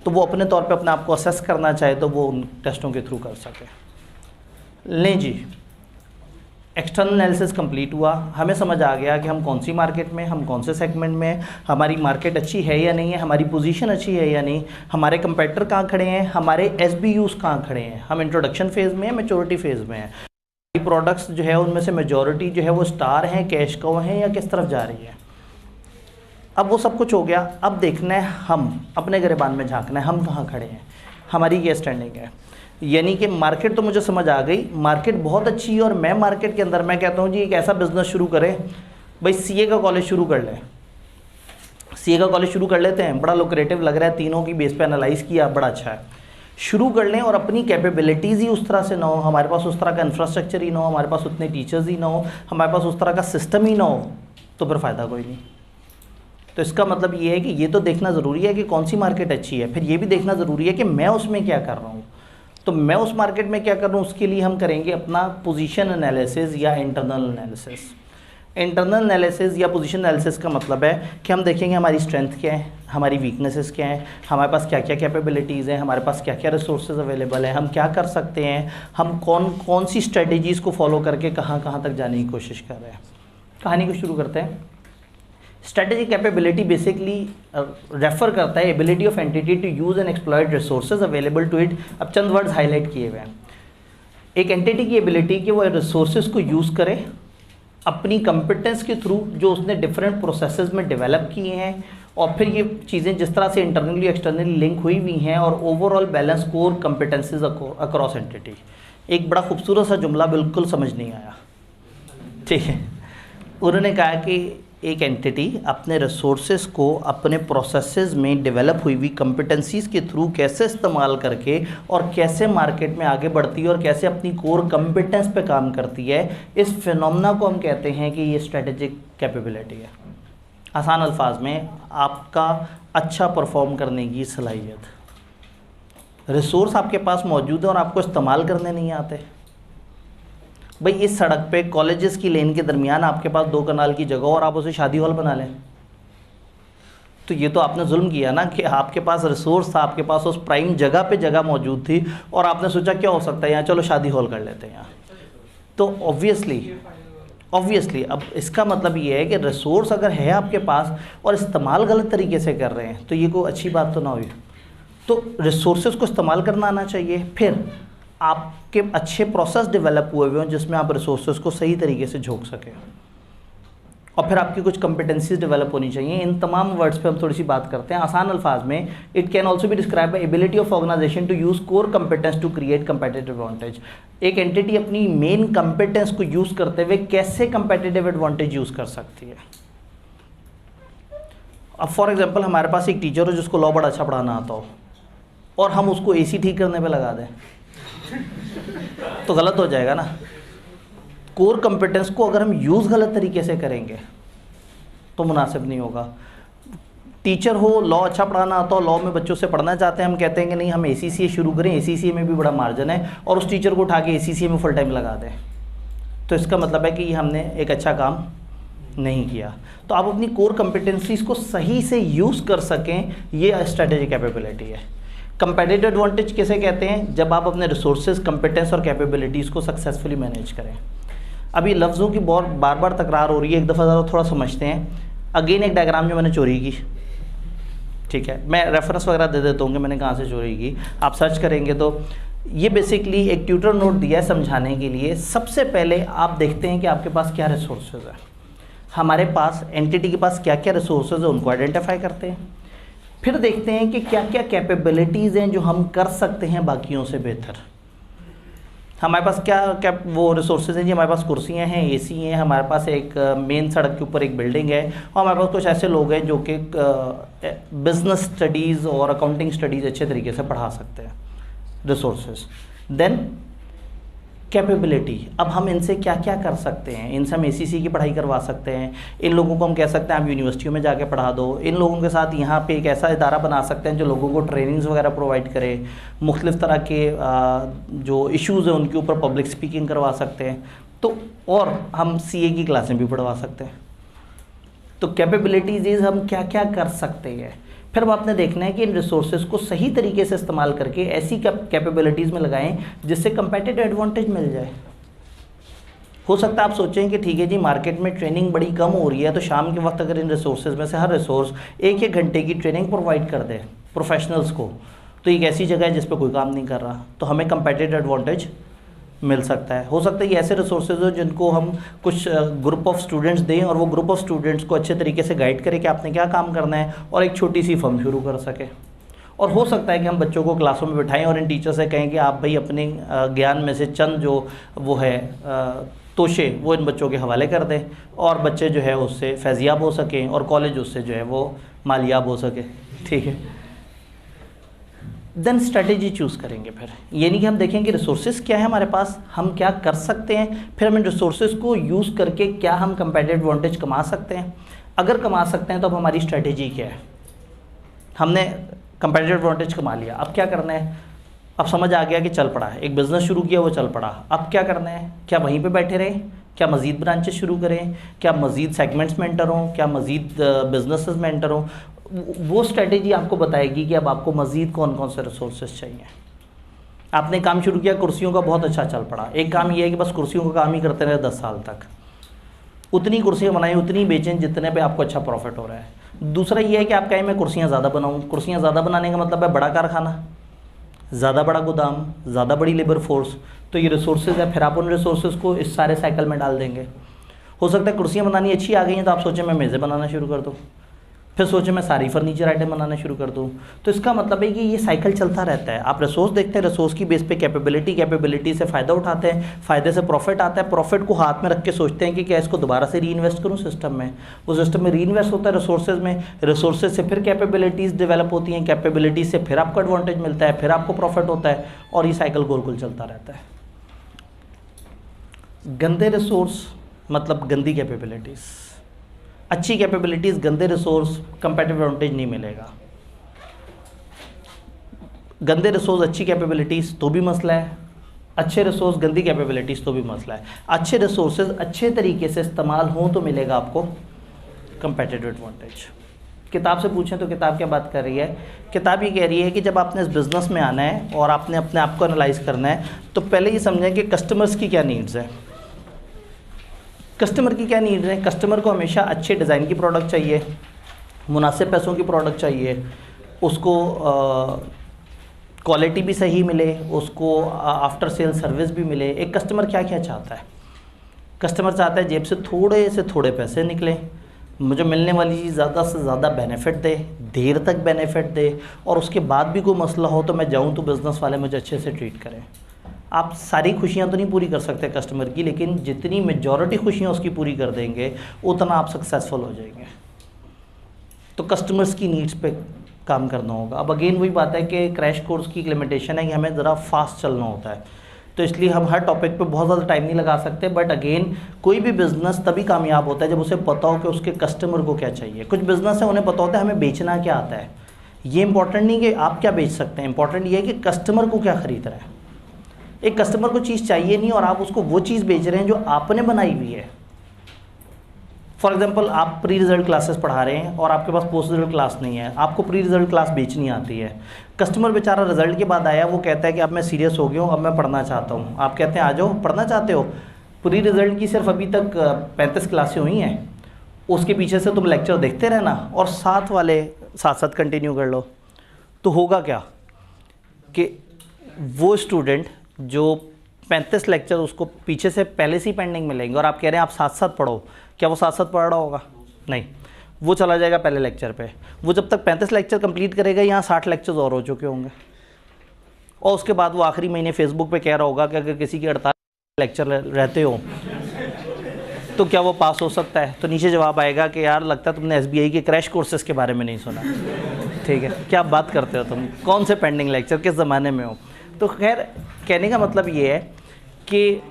तो वो अपने तौर पे अपने आप को असेस करना चाहे तो वो उन टेस्टों के थ्रू कर सके। लें जी, एक्सटर्नल एनालिसिस कंप्लीट हुआ, हमें समझ आ गया कि हम कौन सी मार्केट में, हम कौन से सेगमेंट में, हमारी मार्केट अच्छी है या नहीं है, हमारी पोजीशन अच्छी है या नहीं, हमारे कंपेटिटर कहाँ खड़े हैं, हमारे एसबीयूज कहाँ खड़े हैं, हम इंट्रोडक्शन फेज़ में हैं, मैच्योरिटी फेज़ में हैं, प्रोडक्ट्स जो है उनमें से मेजॉरिटी जो है वो स्टार हैं, कैश काउ हैं या किस तरफ जा रही है। अब वो सब कुछ हो गया, अब देखना है हम अपने गिरबान में झांकना है, हम कहाँ खड़े हैं, हमारी क्या स्टैंडिंग है। यानी कि मार्केट तो मुझे समझ आ गई, मार्केट बहुत अच्छी है और मैं मार्केट के अंदर मैं कहता हूँ जी एक ऐसा बिजनेस शुरू करें, भाई सीए का कॉलेज शुरू कर लें, सीए का कॉलेज शुरू कर लेते हैं, बड़ा लुक्रेटिव लग रहा है, तीनों की बेस पे एनालाइज किया, बड़ा अच्छा है, शुरू कर लें और अपनी कैपेबिलिटीज़ ही उस तरह से ना हो, हमारे पास उस तरह का इंफ्रास्ट्रक्चर ही ना हो, हमारे पास उतने टीचर्स ही ना हो, हमारे पास उस तरह का सिस्टम ही ना हो, तो फिर फ़ायदा कोई नहीं। तो इसका मतलब ये है कि ये तो देखना ज़रूरी है कि कौन सी मार्केट अच्छी है, फिर ये भी देखना ज़रूरी है कि मैं उसमें क्या कर रहा हूँ। तो मैं उस मार्केट में क्या कर रहा हूँ, उसके लिए हम करेंगे अपना पोजीशन एनालिसिस या इंटरनल एनालिसिस। इंटरनल एनालिसिस या पोजीशन एनालिसिस का मतलब है कि हम देखेंगे हमारी स्ट्रेंथ क्या है, हमारी वीकनेसेस क्या हैं, हमारे पास क्या क्या कैपेबिलिटीज़ हैं, हमारे पास क्या क्या रिसोर्सेज अवेलेबल हैं, हम क्या कर सकते हैं, हम कौन कौन सी स्ट्रेटजीज़ को फॉलो करके कहाँ कहाँ तक जाने की कोशिश कर रहे हैं। कहानी को शुरू करते हैं। स्ट्रेटेजिक कैपेबिलिटी बेसिकली रेफर करता है ability of entity to use and exploit resources available to it. अब चंद वर्ड्स हाईलाइट किए हुए हैं। एक एंटिटी की एबिलिटी कि वो रिसोर्सेज को यूज़ करे अपनी कंपिटेंस के थ्रू जो उसने डिफरेंट प्रोसेसेस में डेवलप किए हैं, और फिर ये चीज़ें जिस तरह से इंटरनली एक्सटर्नली लिंक हुई हुई हैं और overall balance core competencies across entity. एक बड़ा खूबसूरत सा जुमला बिल्कुल समझ नहीं आया, ठीक है। उन्होंने कहा कि एक एंटिटी अपने रिसोर्सेज को अपने प्रोसेसेस में डेवलप हुई हुई कंपिटेंसीज़ के थ्रू कैसे इस्तेमाल करके और कैसे मार्केट में आगे बढ़ती है और कैसे अपनी कोर कंपिटेंस पे काम करती है, इस फिनोमेना को हम कहते हैं कि ये स्ट्रेटेजिक कैपेबिलिटी है। आसान अल्फाज में आपका अच्छा परफॉर्म करने की सलाहियत। रिसोर्स आपके पास मौजूद है और आपको इस्तेमाल करने नहीं आते। भाई इस सड़क पे कॉलेजेस की लेन के दरमियान आपके पास 2 कनाल की जगह और आप उसे शादी हॉल बना लें, तो ये तो आपने जुल्म किया ना कि आपके पास रिसोर्स था, आपके पास उस प्राइम जगह पे जगह मौजूद थी और आपने सोचा क्या हो सकता है यहाँ, चलो शादी हॉल कर लेते हैं यहाँ। तो ऑब्वियसली अब इसका मतलब ये है कि रिसोर्स अगर है आपके पास और इस्तेमाल गलत तरीके से कर रहे हैं तो ये कोई अच्छी बात तो ना हुई। तो रिसोर्सेज को इस्तेमाल करना आना चाहिए, फिर आपके अच्छे प्रोसेस डेवलप हुए हुए हों जिसमें आप रिसोर्सेज को सही तरीके से झोंक सकें, और फिर आपकी कुछ कंपिटेंसीज डेवलप होनी चाहिए। इन तमाम वर्ड्स पे हम थोड़ी सी बात करते हैं आसान अल्फाज में। It can also be describe by ability of organization to use core competence to create competitive advantage. एक एंटिटी अपनी मेन कंपिटेंस को यूज़ करते हुए कैसे कंपेटिटिव एडवांटेज यूज़ कर सकती है। अब फॉर एग्जाम्पल हमारे पास एक टीचर हो जिसको लॉ बड़ा अच्छा पढ़ाना आता हो और हम उसको AC ठीक करने पर लगा दें तो गलत हो जाएगा ना। कोर कंपिटेंस को अगर हम यूज़ गलत तरीके से करेंगे तो मुनासिब नहीं होगा। टीचर हो, लॉ अच्छा पढ़ाना आता हो, लॉ में बच्चों से पढ़ना चाहते हैं, हम कहते हैं कि नहीं हम ACCA शुरू करें, ACCA में भी बड़ा मार्जिन है, और उस टीचर को उठा के ACCA में फुल टाइम लगा दें, तो इसका मतलब है कि हमने एक अच्छा काम नहीं किया। तो आप अपनी कोर कंपिटेंसीज को सही से यूज़ कर सकें, ये स्ट्रेटेजिक कैपेबिलिटी है। कंपेटिटिव एडवांटेज किसे कहते हैं? जब आप अपने रिसोर्सेज, कंपिटेंस और कैपेबिलिटीज़ को सक्सेसफुली मैनेज करें। अभी लफ्ज़ों की बहुत बार बार तकरार हो रही है, एक दफ़ा ज़रा थोड़ा समझते हैं। अगेन एक डायग्राम जो मैंने चोरी की, ठीक है, मैं रेफरेंस वगैरह दे देता हूँ कि मैंने कहाँ से चोरी की, आप सर्च करेंगे तो ये बेसिकली एक ट्यूटर नोट दिया है समझाने के लिए। सबसे पहले आप देखते हैं कि आपके पास क्या रिसोर्सेज है, हमारे पास एंटिटी के पास क्या क्या रिसोर्सेज है उनको आइडेंटिफाई करते हैं। फिर देखते हैं कि क्या क्या कैपेबिलिटीज़ हैं जो हम कर सकते हैं बाकियों से बेहतर। हमारे पास क्या क्या वो रिसोर्सेज हैं जी, हमारे पास कुर्सियां हैं, AC हैं, हमारे पास एक मेन सड़क के ऊपर एक बिल्डिंग है, और हमारे पास कुछ ऐसे लोग हैं जो कि बिज़नेस स्टडीज़ और अकाउंटिंग स्टडीज़ अच्छे तरीके से पढ़ा सकते हैं। रिसोर्सेज, देन कैपेबिलिटी, अब हम इनसे क्या क्या कर सकते हैं। इनसे हम ACC की पढ़ाई करवा सकते हैं, इन लोगों को हम कह सकते हैं आप यूनिवर्सिटियों में जाके पढ़ा दो, इन लोगों के साथ यहाँ पे एक ऐसा इदारा बना सकते हैं जो लोगों को ट्रेनिंग्स वगैरह प्रोवाइड करे, मुख्तलिफ़ तरह के जो इश्यूज़ हैं उनके ऊपर पब्लिक स्पीकिंग करवा सकते हैं, तो और हम CA की क्लासें भी पढ़वा सकते हैं। तो कैपेबिलिटीज़ हम क्या क्या कर सकते हैं। फिर अब आपने देखना है कि इन रिसोर्सेज को सही तरीके से इस्तेमाल करके ऐसी कैपेबिलिटीज़ में लगाएं जिससे कंपेटिटिव एडवांटेज मिल जाए। हो सकता है आप सोचें कि ठीक है जी, मार्केट में ट्रेनिंग बड़ी कम हो रही है, तो शाम के वक्त अगर इन रिसोर्सेज में से हर रिसोर्स 1-1 घंटे की ट्रेनिंग प्रोवाइड कर दे प्रोफेशनल्स को, तो एक ऐसी जगह है जिस पे कोई काम नहीं कर रहा, तो हमें कंपेटिटिव एडवांटेज मिल सकता है। हो सकता है ये ऐसे रिसोर्सेज हो जिनको हम कुछ ग्रुप ऑफ स्टूडेंट्स दें और वो ग्रुप ऑफ स्टूडेंट्स को अच्छे तरीके से गाइड करें कि आपने क्या काम करना है और एक छोटी सी फर्म शुरू कर सके। और हो सकता है कि हम बच्चों को क्लासों में बिठाएं और इन टीचर से कहें कि आप भाई अपने ज्ञान में से चंद जो वो है तोशे वो इन बच्चों के हवाले कर दें और बच्चे जो है उससे फैज़याब हो सकें और कॉलेज उससे जो है वो मालियाब हो सके। ठीक है, देन स्ट्रेटेजी चूज़ करेंगे। फिर ये नहीं कि हम देखें कि रिसोर्सेज क्या है हमारे पास, हम क्या कर सकते हैं, फिर हम इन रिसोर्सेज को यूज़ करके क्या हम कंपेटिटिव एडवांटेज कमा सकते हैं। अगर कमा सकते हैं तो अब हमारी स्ट्रेटेजी क्या है। हमने कंपेटिटिव एडवांटेज कमा लिया, अब क्या करना है। अब समझ आ गया कि चल पड़ा है, एक बिज़नेस शुरू किया वो चल पड़ा, अब क्या करना है। क्या वहीं पे बैठे रहें, क्या मज़ीद ब्रांचेस शुरू करें, क्या मज़ीद सेगमेंट्स में एंटर हों, क्या मज़ीद बिजनेसेस में एंटर हों। वो स्ट्रेटेजी आपको बताएगी कि अब आपको मज़ीद कौन कौन से रिसोर्सेज चाहिए। आपने काम शुरू किया कुर्सियों का, बहुत अच्छा चल पड़ा। एक काम ये है कि बस कुर्सियों का काम ही करते रहे 10 साल तक, उतनी कुर्सियाँ बनाएं, उतनी बेचें जितने पे आपको अच्छा प्रॉफिट हो रहा है। दूसरा ये है कि आप कहें मैं कुर्सियाँ ज़्यादा बनाऊँ। कुर्सियाँ ज़्यादा बनाने का मतलब है बड़ा कारखाना, ज़्यादा बड़ा गोदाम, ज़्यादा बड़ी लेबर फोर्स। तो ये रिसोर्सेज है, फिर आप उन रिसोर्सेज को इस सारे साइकिल में डाल देंगे। हो सकता है कुर्सियाँ बनानी अच्छी आ गई हैं तो आप सोचें मैं मेज़ें बनाना शुरू कर दूँ, फिर सोचें मैं सारी फर्नीचर आइटम बनाना शुरू कर दूँ। तो इसका मतलब है कि ये साइकिल चलता रहता है। आप रिसोर्स देखते हैं, रिसोर्स की बेस पे कैपेबिलिटी से फ़ायदा उठाते हैं, फ़ायदे से प्रॉफिट आता है, प्रॉफिट को हाथ में रख के सोचते हैं कि क्या इसको दोबारा से री इन्वेस्ट करूँ सिस्टम में। वो सिस्टम में री इन्वेस्ट होता है रिसोर्सेज में, रिसोर्सेज से फिर कैपेबिलिटीज़ डेवलप होती हैं, कैपेबिलिटीज़ से फिर आपको एडवांटेज मिलता है, फिर आपको प्रॉफिट होता है और ये साइकिल गोल गोल चलता रहता है। गंदे रिसोर्स मतलब गंदी कैपेबिलिटीज़, अच्छी कैपेबिलिटीज़ गंदे रिसोर्स कंपेटिटिव एडवांटेज नहीं मिलेगा। गंदे रिसोर्स अच्छी कैपेबिलिटीज़ तो भी मसला है, अच्छे रिसोर्स गंदी कैपेबिलिटीज़ तो भी मसला है। अच्छे रिसोर्सेज अच्छे तरीके से इस्तेमाल हों तो मिलेगा आपको कंपेटिटिव एडवांटेज। किताब से पूछें तो किताब क्या बात कर रही है। किताब ये कह रही है कि जब आपने इस बिज़नेस में आना है और आपने अपने आप को एनालाइज करना है तो पहले ये समझें कि कस्टमर्स की क्या नीड्स है। कस्टमर की क्या नीड है। कस्टमर को हमेशा अच्छे डिज़ाइन की प्रोडक्ट चाहिए, मुनासिब पैसों की प्रोडक्ट चाहिए, उसको क्वालिटी भी सही मिले, उसको आफ्टर सेल सर्विस भी मिले। एक कस्टमर क्या क्या चाहता है। कस्टमर चाहता है जेब से थोड़े पैसे निकलें, मुझे मिलने वाली चीज़ ज़्यादा से ज़्यादा बेनिफिट दे, देर तक बेनिफिट दे, और उसके बाद भी कोई मसला हो तो मैं जाऊँ तो बिज़नेस वाले मुझे अच्छे से ट्रीट करें। आप सारी खुशियां तो नहीं पूरी कर सकते कस्टमर की, लेकिन जितनी मेजॉरिटी खुशियां उसकी पूरी कर देंगे उतना आप सक्सेसफुल हो जाएंगे। तो कस्टमर्स की नीड्स पे काम करना होगा। अब अगेन वही बात है कि क्रैश कोर्स की लिमिटेशन है कि हमें ज़रा फास्ट चलना होता है, तो इसलिए हम हर टॉपिक पे बहुत ज़्यादा टाइम नहीं लगा सकते। बट अगेन कोई भी बिज़नेस तभी कामयाब होता है जब उसे पता हो कि उसके कस्टमर को क्या चाहिए। कुछ बिज़नेस है उन्हें पता होता है हमें बेचना क्या आता है। ये इंपॉर्टेंट नहीं कि आप क्या बेच सकते हैं, इंपॉर्टेंट ये है कि कस्टमर को क्या ख़रीद रहा है। एक कस्टमर को चीज़ चाहिए नहीं और आप उसको वो चीज़ बेच रहे हैं जो आपने बनाई हुई है। फॉर एग्जांपल आप प्री रिजल्ट क्लासेस पढ़ा रहे हैं और आपके पास पोस्ट रिजल्ट क्लास नहीं है, आपको प्री रिजल्ट क्लास बेचनी आती है। कस्टमर बेचारा रिजल्ट के बाद आया, वो कहता है कि अब मैं सीरियस हो गया हूँ, अब मैं पढ़ना चाहता हूँ। आप कहते हैं आ जाओ, पढ़ना चाहते हो। प्री रिजल्ट की सिर्फ अभी तक 35 क्लासें हुई हैं, उसके पीछे से तुम लेक्चर देखते रहना और साथ वाले साथ साथ कंटिन्यू कर लो। तो होगा क्या कि वो स्टूडेंट जो 35 लेक्चर उसको पीछे से पहले से ही पेंडिंग मिलेंगे और आप कह रहे हैं आप साथ साथ पढ़ो, क्या वो साथ साथ पढ़ रहा होगा? नहीं, वो चला जाएगा पहले लेक्चर पे। वो जब तक 35 लेक्चर कंप्लीट करेगा यहाँ 60 लेक्चर्स और हो चुके होंगे, और उसके बाद वो आखिरी महीने फेसबुक पे कह रहा होगा कि अगर किसी के 48 लेक्चर रहते हो तो क्या वो पास हो सकता है? तो नीचे जवाब आएगा कि यार लगता है तुमने SBI के क्रैश कोर्सेज के बारे में नहीं सुना। ठीक है, क्या बात करते हो तुम, कौन से पेंडिंग लेक्चर, किस ज़माने में हो? तो खैर कहने का मतलब ये है कि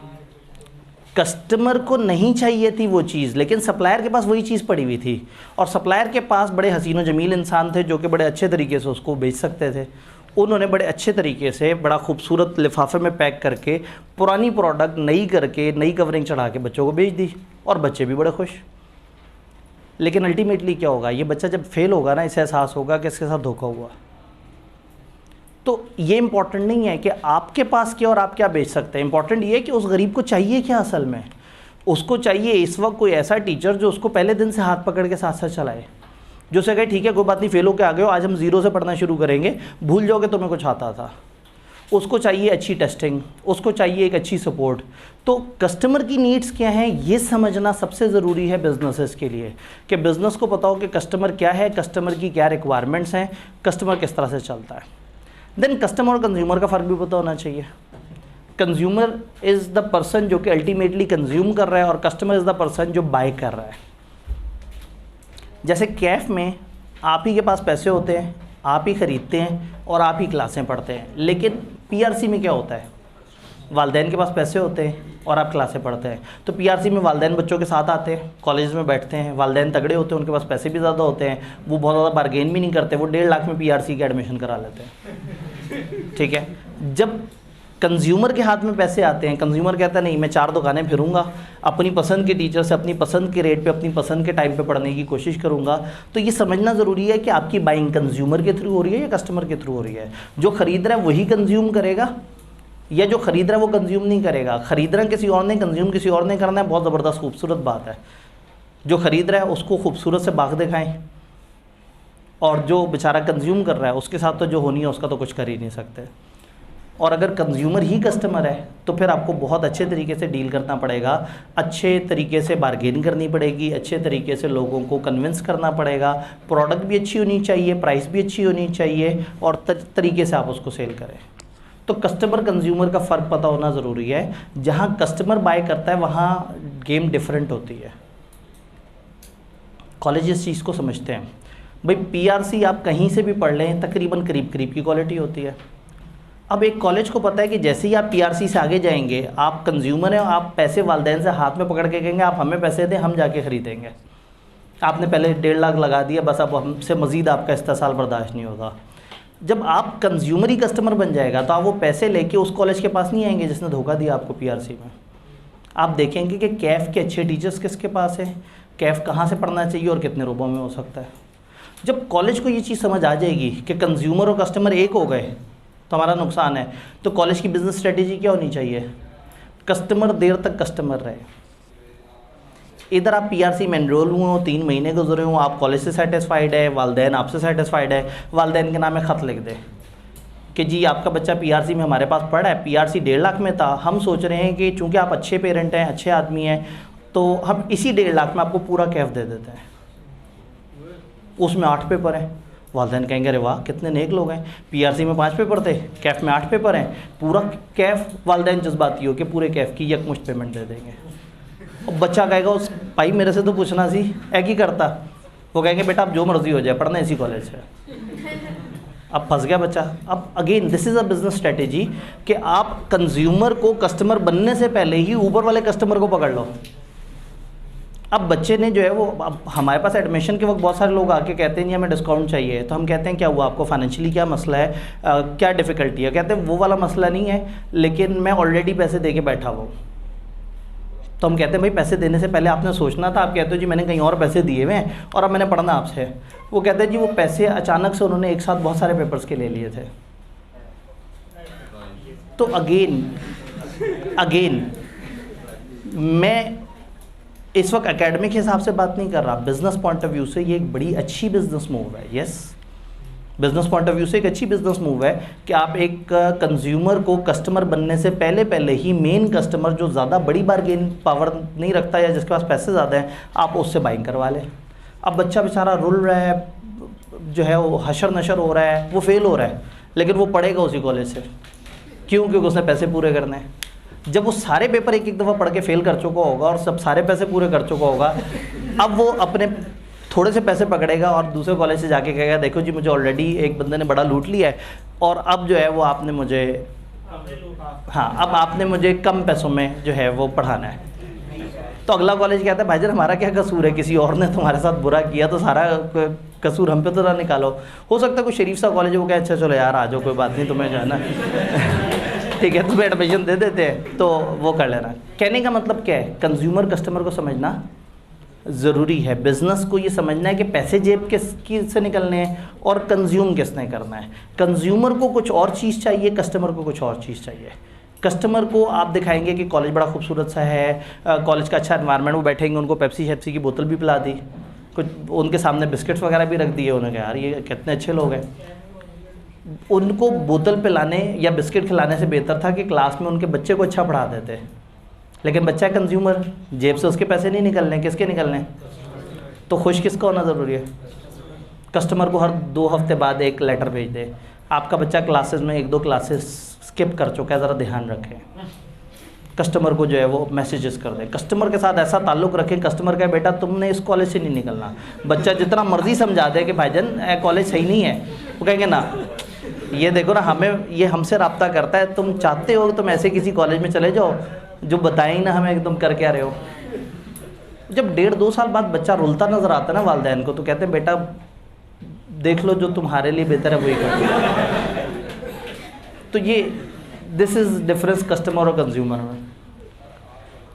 कस्टमर को नहीं चाहिए थी वो चीज़, लेकिन सप्लायर के पास वही चीज़ पड़ी हुई थी, और सप्लायर के पास बड़े हसीन व जमील इंसान थे जो कि बड़े अच्छे तरीके से उसको बेच सकते थे। उन्होंने बड़े अच्छे तरीके से बड़ा खूबसूरत लिफाफे में पैक करके पुरानी प्रोडक्ट नई करके नई कवरिंग चढ़ा के बच्चों को बेच दी, और बच्चे भी बड़े खुश। लेकिन अल्टीमेटली क्या होगा, ये बच्चा जब फेल होगा ना, इसे एहसास होगा कि इसके साथ धोखा हुआ। तो ये इंपॉर्टेंट नहीं है कि आपके पास क्या और आप क्या बेच सकते हैं, इंपॉर्टेंट ये है कि उस गरीब को चाहिए क्या असल में। उसको चाहिए इस वक्त कोई ऐसा टीचर जो उसको पहले दिन से हाथ पकड़ के साथ साथ चलाए, जो से कहे ठीक है कोई बात नहीं, फेल होके आ गए हो, आज हम जीरो से पढ़ना शुरू करेंगे, भूल जाओगे तुम्हें कुछ आता था। उसको चाहिए अच्छी टेस्टिंग, उसको चाहिए एक अच्छी सपोर्ट। तो कस्टमर की नीड्स क्या हैं ये समझना सबसे ज़रूरी है बिजनेसेस के लिए, कि बिज़नेस को पता हो कि कस्टमर क्या है, कस्टमर की क्या रिक्वायरमेंट्स हैं, कस्टमर किस तरह से चलता है। देन कस्टमर और कंज्यूमर का फ़र्क भी पता होना चाहिए। कंज्यूमर इज़ द पर्सन जो कि अल्टीमेटली कंज्यूम कर रहा है, और कस्टमर इज़ द पर्सन जो बाय कर रहा है। जैसे कैफ़ में आप ही के पास पैसे होते हैं, आप ही ख़रीदते हैं और आप ही क्लासें पढ़ते हैं। लेकिन पीआरसी में क्या होता है, वालिदैन के पास पैसे होते हैं और आप क्लासें पढ़ते हैं। तो पीआरसी में वालिदैन बच्चों के साथ आते हैं, कॉलेज में बैठते हैं, वालिदैन तगड़े होते हैं, उनके पास पैसे भी ज़्यादा होते हैं, वो बहुत ज़्यादा बार्गेन भी नहीं करते, वो 1.5 लाख में पीआरसी की एडमिशन करा लेते हैं। ठीक है, जब कंज्यूमर के हाथ में पैसे आते हैं, कंज्यूमर कहता है नहीं मैं 4 दुकानें फिरूंगा, अपनी पसंद के टीचर से अपनी पसंद के रेट पे अपनी पसंद के टाइम पे पढ़ने की कोशिश करूंगा। तो ये समझना ज़रूरी है कि आपकी बाइंग कंज्यूमर के थ्रू हो रही है या कस्टमर के थ्रू हो रही है। जो खरीद रहा है वही कंज्यूम करेगा या जो खरीद रहा है वो कंज्यूम नहीं करेगा। खरीद रहा किसी और ने, कंज्यूम किसी और ने करना है, बहुत ज़बरदस्त खूबसूरत बात है। जो खरीद रहा है उसको खूबसूरत से बाग दिखाएं, और जो बेचारा कंज्यूम कर रहा है उसके साथ तो जो होनी है उसका तो कुछ कर ही नहीं सकते। और अगर कंज्यूमर ही कस्टमर है तो फिर आपको बहुत अच्छे तरीके से डील करना पड़ेगा, अच्छे तरीके से बार्गेन करनी पड़ेगी, अच्छे तरीके से लोगों को कन्विंस करना पड़ेगा। प्रोडक्ट भी अच्छी होनी चाहिए, प्राइस भी अच्छी होनी चाहिए, और तरीके से आप उसको सेल करें। तो कस्टमर कंज्यूमर का फ़र्क पता होना ज़रूरी है। जहाँ कस्टमर बाय करता है वहाँ गेम डिफरेंट होती है। कॉलेज इस चीज़ को समझते हैं। भाई पीआरसी आप कहीं से भी पढ़ लें, तकरीबन करीब करीब की क्वालिटी होती है। अब एक कॉलेज को पता है कि जैसे ही आप पीआरसी से आगे जाएंगे, आप कंज्यूमर हैं, आप पैसे वालिदैन से हाथ में पकड़ के कहेंगे आप हमें पैसे दें, हम जाके ख़रीदेंगे। आपने पहले 1.5 लाख लगा दिया, बस अब हमसे मज़ीद आपका इस्तेसाल बर्दाश्त नहीं होगा। जब आप कंज्यूमर ही कस्टमर बन जाएगा तो आप वो पैसे लेके उस कॉलेज के पास नहीं आएंगे जिसने धोखा दिया आपको पीआरसी में। आप देखेंगे कि कैफ़ के अच्छे टीचर्स किसके पास हैं, कैफ़ कहाँ से पढ़ना चाहिए और कितने रुपयों में हो सकता है। जब कॉलेज को ये चीज़ समझ आ जाएगी कि कंज्यूमर और कस्टमर एक हो गए तो हमारा नुकसान है, तो कॉलेज की बिज़नेस स्ट्रेटेजी क्या होनी चाहिए, कस्टमर देर तक कस्टमर रहे। इधर आप पीआरसी में एनरोल हुए हो, 3 महीने गुजरे हो, आप कॉलेज से सेटिस्फाइड है, वालिदैन आपसे सेटिस्फाइड है, वालिदैन के नाम में ख़त लिख दे कि जी आपका बच्चा पीआरसी में हमारे पास पढ़ा है, पीआरसी 1.5 लाख में था, हम सोच रहे हैं कि चूँकि आप अच्छे पेरेंट हैं, अच्छे आदमी हैं, तो हम इसी 1.5 लाख में आपको पूरा कैफ दे देते हैं। उसमें 8 पेपर हैं। वालिदैन कहेंगे अरे वाह कितने नेक लोग हैं, पीआरसी में 5 पेपर थे, कैफ में 8 पेपर हैं, पूरा कैफ वालिदैन जज्बाती हो कि पूरे कैफ की यकमुश्त पेमेंट दे देंगे। और बच्चा कहेगा उस भाई मेरे से तो पूछना सी एक ही करता। वो कहेंगे बेटा आप जो मर्जी हो जाए, पढ़ना इसी कॉलेज से। अब फंस गया बच्चा। अब again this is a business strategy कि आप कंज्यूमर को कस्टमर बनने से पहले ही ऊपर वाले कस्टमर को पकड़ लो। अब बच्चे ने जो है वो, अब हमारे पास एडमिशन के वक्त बहुत सारे लोग आके कहते हैं जी हमें डिस्काउंट चाहिए, तो हम कहते हैं क्या हुआ आपको, फाइनेंशियली क्या मसला है, क्या डिफ़िकल्टी है। कहते हैं वो वाला मसला नहीं है, लेकिन मैं ऑलरेडी पैसे दे के बैठा हुआ हूँ। तो हम कहते हैं भाई पैसे देने से पहले आपने सोचना था। आप कहते हो जी मैंने कहीं और पैसे दिए हुए हैं और अब मैंने पढ़ना आपसे है। वो कहते हैं जी वो पैसे अचानक से उन्होंने एक साथ बहुत सारे पेपर्स के ले लिए थे। तो अगेन मैं इस वक्त एकेडमिक के हिसाब से बात नहीं कर रहा, बिजनेस पॉइंट ऑफ व्यू से ये एक बड़ी अच्छी बिजनेस मूव है। Yes, business point of view से एक अच्छी बिजनेस मूव है कि आप एक कंज्यूमर को कस्टमर बनने से पहले ही मेन कस्टमर जो ज़्यादा बड़ी बार्गेन पावर नहीं रखता या जिसके पास पैसे ज़्यादा हैं, आप उससे बाइंग करवा लें। अब बच्चा बेचारा रुल रहा है, जो है वो हशर नशर हो रहा है, वो फेल हो रहा है, लेकिन वो पढ़ेगा उसी कॉलेज से। क्यों? क्योंकि उसने पैसे पूरे करने हैं। जब वो सारे पेपर एक एक दफ़ा पढ़ के फेल कर चुका होगा और सब सारे पैसे पूरे कर चुका होगा, अब वो अपने थोड़े से पैसे पकड़ेगा और दूसरे कॉलेज से जाके कहेगा देखो जी मुझे ऑलरेडी एक बंदे ने बड़ा लूट लिया है और अब जो है वो आपने मुझे, हाँ अब आपने मुझे कम पैसों में जो है वो पढ़ाना है। तो अगला कॉलेज कहता है भाईजान हमारा क्या कसूर है, किसी और ने तुम्हारे साथ बुरा किया तो सारा कसूर हम पे तो ना निकालो। हो सकता है कोई शरीफ सा कॉलेज वो कहे अच्छा चलो यार आ जाओ कोई बात नहीं, तुम्हें जो है ना ठीक है तुम्हें एडमिशन दे देते हैं तो वो कर लेना। कहने का मतलब क्या है, कंज्यूमर कस्टमर को समझना ज़रूरी है। बिज़नेस को ये समझना है कि पैसे जेब से निकलने हैं और कंज्यूम किसने करना है। कंज्यूमर को कुछ और चीज़ चाहिए, कस्टमर को कुछ और चीज़ चाहिए। कस्टमर को आप दिखाएंगे कि कॉलेज बड़ा खूबसूरत सा है, कॉलेज का अच्छा एनवायरनमेंट, वो बैठेंगे, उनको पेप्सी शेप्सी की बोतल भी पिला दी, कुछ उनके सामने बिस्किट्स वगैरह भी रख दिए, उन्होंने कहा यार ये कितने अच्छे लोग हैं। उनको बोतल पिलाने या बिस्किट खिलाने से बेहतर था कि क्लास में उनके बच्चे को अच्छा पढ़ा देते। लेकिन बच्चा कंज्यूमर, जेब से उसके पैसे नहीं निकलने, किसके निकलने? तो खुश किसका होना ज़रूरी है? कस्टमर को हर 2 हफ्ते बाद एक लेटर भेज दे, आपका बच्चा क्लासेस में 1-2 क्लासेस स्किप कर चुका है, ज़रा ध्यान रखें। कस्टमर को जो है वो मैसेजेस कर दें, कस्टमर के साथ ऐसा ताल्लुक़ रखें, कस्टमर का बेटा तुमने इस कॉलेज से नहीं निकलना। बच्चा जितना मर्जी समझा दे कि भाईजान कॉलेज सही नहीं है, वो कहेंगे ना ये देखो ना, हमें ये हमसे रब्ता करता है, तुम चाहते हो तुम ऐसे किसी कॉलेज में चले जाओ जो बताए ही ना हमें कि तुम कर क्या रहे हो। जब 1.5-2 साल बाद बच्चा रुलता नज़र आता है ना वालिदैन को, तो कहते हैं बेटा देख लो जो तुम्हारे लिए बेहतर है वही करो। तो ये दिस इज़ डिफरेंस कस्टमर और कंज्यूमर में।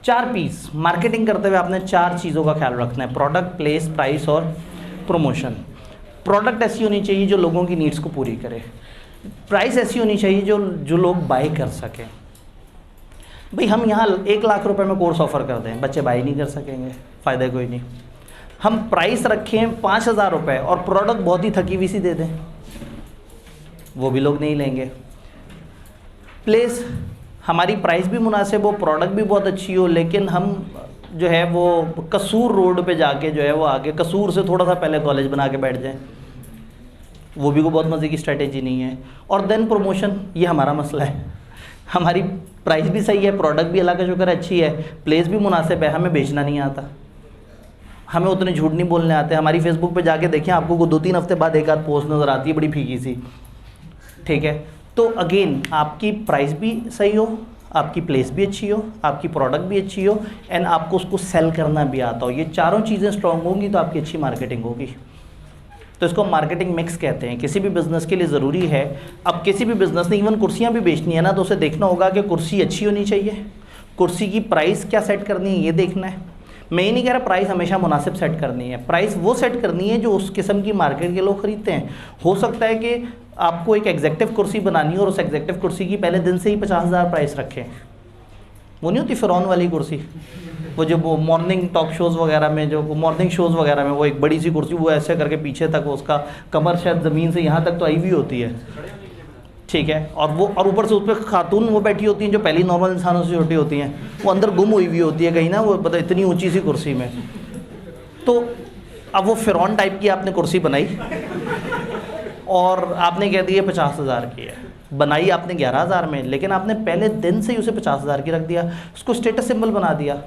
4 पीस मार्केटिंग करते हुए आपने 4 चीज़ों का ख्याल रखना है, प्रोडक्ट, प्लेस, प्राइस और प्रमोशन। प्रोडक्ट ऐसी होनी चाहिए जो लोगों की नीड्स को पूरी करे, प्राइस ऐसी होनी चाहिए जो लोग बाय कर सकें। भाई हम यहाँ 1 लाख रुपए में कोर्स ऑफ़र कर दें, बच्चे बाय नहीं कर सकेंगे, फ़ायदा कोई नहीं। हम प्राइस रखें 5,000 रुपये और प्रोडक्ट बहुत ही थकी हुई सी दे दें, वो भी लोग नहीं लेंगे। प्लेस, हमारी प्राइस भी मुनासिब हो, प्रोडक्ट भी बहुत अच्छी हो, लेकिन हम जो है वो कसूर रोड पे जाके जो है वो आगे कसूर से थोड़ा सा पहले कॉलेज बना के बैठ जाएं, वो भी को बहुत मज़े की स्ट्रैटेजी नहीं है। और देन प्रमोशन, ये हमारा मसला है। हमारी प्राइस भी सही है, प्रोडक्ट भी अल्लाह का शुक्र अच्छी है, प्लेस भी मुनासिब है, हमें बेचना नहीं आता, हमें उतने झूठ नहीं बोलने आते। हमारी फेसबुक पे जाके देखें, आपको 2-3 हफ्ते बाद एक आध पोस्ट नज़र आती है बड़ी फीकी सी, ठीक है। तो अगेन आपकी प्राइस भी सही हो, आपकी प्लेस भी अच्छी हो, आपकी प्रोडक्ट भी अच्छी हो, एंड आपको उसको सेल करना भी आता हो। ये चारों चीज़ें स्ट्रॉन्ग होंगी तो आपकी अच्छी मार्केटिंग होगी। तो इसको मार्केटिंग मिक्स कहते हैं। किसी भी बिज़नेस के लिए ज़रूरी है, अब किसी भी बिज़नेस ने इवन कुर्सियाँ भी बेचनी है ना, तो उसे देखना होगा कि कुर्सी अच्छी होनी चाहिए, कुर्सी की प्राइस क्या सेट करनी है ये देखना है। मैं ये नहीं कह रहा प्राइस हमेशा मुनासिब सेट करनी है, प्राइस वो सेट करनी है जो उस किस्म की मार्केट के लोग ख़रीदते हैं। हो सकता है कि आपको एक एग्जेक्टिव कुर्सी बनानी हो और उस एग्जेक्टिव कुर्सी की पहले दिन से ही 50,000 प्राइस रखें। वो नहीं होती फ़िरौन वाली कुर्सी, वो जो वो मॉर्निंग टॉक शोज़ वगैरह में, जो मॉर्निंग शोज़ वगैरह में वो एक बड़ी सी कुर्सी, वो ऐसे करके पीछे तक उसका कमर शायद ज़मीन से यहाँ तक तो आई हुई होती है, ठीक है। और वो और ऊपर से उस पर खातून वो बैठी होती हैं जो पहली नॉर्मल इंसानों से छोटी होती हैं, वो अंदर गुम हुई होती है कहीं ना, वो पता इतनी ऊंची सी कुर्सी में। तो अब वो फ़िरौन टाइप की आपने कुर्सी बनाई और आपने कह दिया 50,000 की है, बनाई आपने 11,000 में, लेकिन आपने पहले दिन से ही उसे 50,000 की रख दिया, उसको स्टेटस सिंबल बना दिया।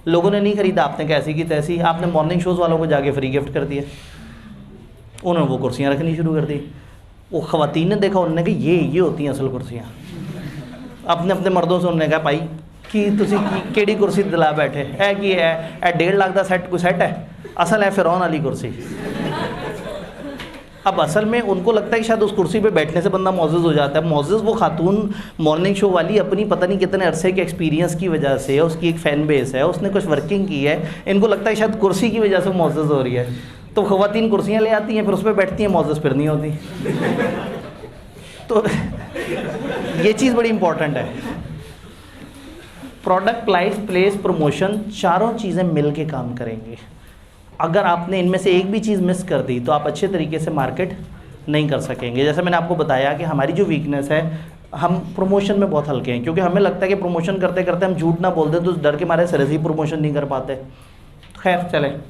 लोगों ने नहीं ख़रीदा, आपने कैसी की तैसी, आपने मॉर्निंग शोज़ वालों को जाके फ्री गिफ्ट कर दिए, उन्होंने वो कुर्सियाँ रखनी शुरू कर दी। वो ख़वातीन ने देखा, उन्होंने कहा ये होती हैं असल कुर्सियाँ। अपने अपने मर्दों से उन्होंने कहा भाई कि तुसी केड़ी कुर्सी दिला बैठे है कि है 1.5 लाख का सेट, कोई सेट है, असल है फ़िरौन वाली कुर्सी। अब असल में उनको लगता है कि शायद उस कुर्सी पे बैठने से बंदा मौजूद हो जाता है। मौजूद वो खातून मॉर्निंग शो वाली अपनी पता नहीं कितने अरसे के एक्सपीरियंस की वजह से, उसकी एक फ़ैन बेस है, उसने कुछ वर्किंग की है, इनको लगता है शायद कुर्सी की वजह से मौजूद हो रही है, तो ख़वातीन कुर्सियाँ ले आती हैं, फिर उस पर बैठती हैं, मौजूद फिर नहीं होती। तो ये चीज़ बड़ी इंपॉर्टेंट है। प्रोडक्ट, प्राइस, प्लेस, प्रमोशन, चारों चीज़ें मिल के काम करेंगी। अगर आपने इनमें से एक भी चीज़ मिस कर दी तो आप अच्छे तरीके से मार्केट नहीं कर सकेंगे। जैसे मैंने आपको बताया कि हमारी जो वीकनेस है, हम प्रमोशन में बहुत हल्के हैं, क्योंकि हमें लगता है कि प्रमोशन करते करते हम झूठ ना बोल दें तो उस डर के मारे सिरे से ही प्रमोशन नहीं कर पाते। खैर चलें,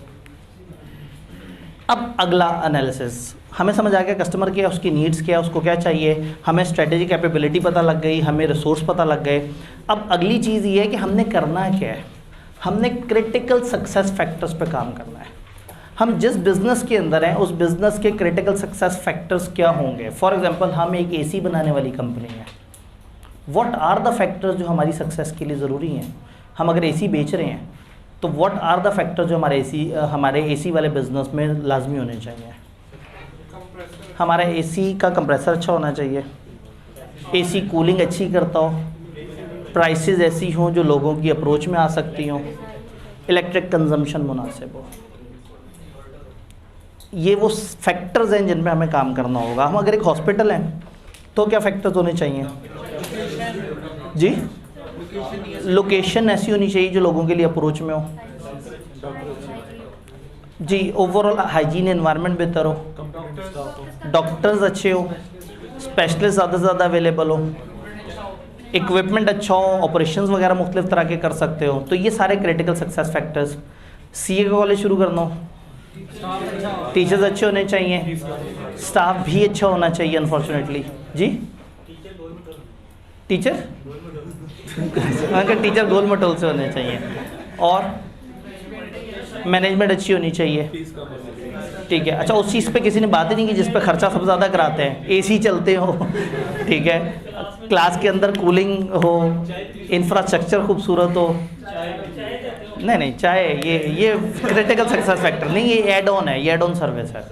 अब अगला एनालिसिस, हमें समझ आ गया कस्टमर क्या है, उसकी नीड्स क्या है, उसको क्या चाहिए, हमें स्ट्रेटेजी कैपेबिलिटी पता लग गई, हमें रिसोर्स पता लग गए। अब अगली चीज़ ये है कि हमने करना क्या है, हमने क्रिटिकल सक्सेस फैक्टर्स पे काम करना है। हम जिस बिज़नेस के अंदर हैं उस बिज़नेस के क्रिटिकल सक्सेस फैक्टर्स क्या होंगे। फॉर एग्जांपल हम एक एसी बनाने वाली कंपनी है, व्हाट आर द फैक्टर्स जो हमारी सक्सेस के लिए ज़रूरी हैं। हम अगर एसी बेच रहे हैं तो व्हाट आर द फैक्टर्स जो हमारे एसी वाले बिज़नेस में लाजमी होने चाहिए। हमारा एसी का कंप्रेसर अच्छा होना चाहिए, एसी कूलिंग अच्छी करता हो, प्राइसेस ऐसी हों जो लोगों की अप्रोच में आ सकती हों, इलेक्ट्रिक कंजम्पशन मुनासिब हो। ये वो फैक्टर्स हैं जिन पे हमें काम करना होगा। हम अगर एक हॉस्पिटल हैं तो क्या फैक्टर्स होने चाहिए जी? लोकेशन ऐसी होनी चाहिए जो लोगों के लिए अप्रोच में हो जी, ओवरऑल हाइजीन एनवायरनमेंट बेहतर हो, डॉक्टर्स अच्छे हो, स्पेशलिस्ट ज़्यादा से ज़्यादा अवेलेबल हो, इक्विपमेंट अच्छा हो, ऑपरेशंस वगैरह मुख्तलिफ तरह के कर सकते हो। तो ये सारे क्रिटिकल सक्सेस फैक्टर्स। सीए का कॉलेज शुरू करना हो, टीचर्स अच्छे होने चाहिए, स्टाफ भी अच्छा होना चाहिए अनफॉर्चुनेटली जी। टीचर अगर टीचर गोल मटोल से होने चाहिए, और मैनेजमेंट अच्छी होनी चाहिए, ठीक है। अच्छा, उस चीज़ पे किसी ने बात ही नहीं की जिस पे खर्चा सबसे ज़्यादा कराते हैं, एसी चलते हो, ठीक है, क्लास के अंदर कूलिंग हो, इंफ्रास्ट्रक्चर खूबसूरत हो। नहीं नहीं, चाहे ये क्रिटिकल सक्सेस फैक्टर नहीं, ये ऐड ऑन है, ये ऐड ऑन सर्विस है।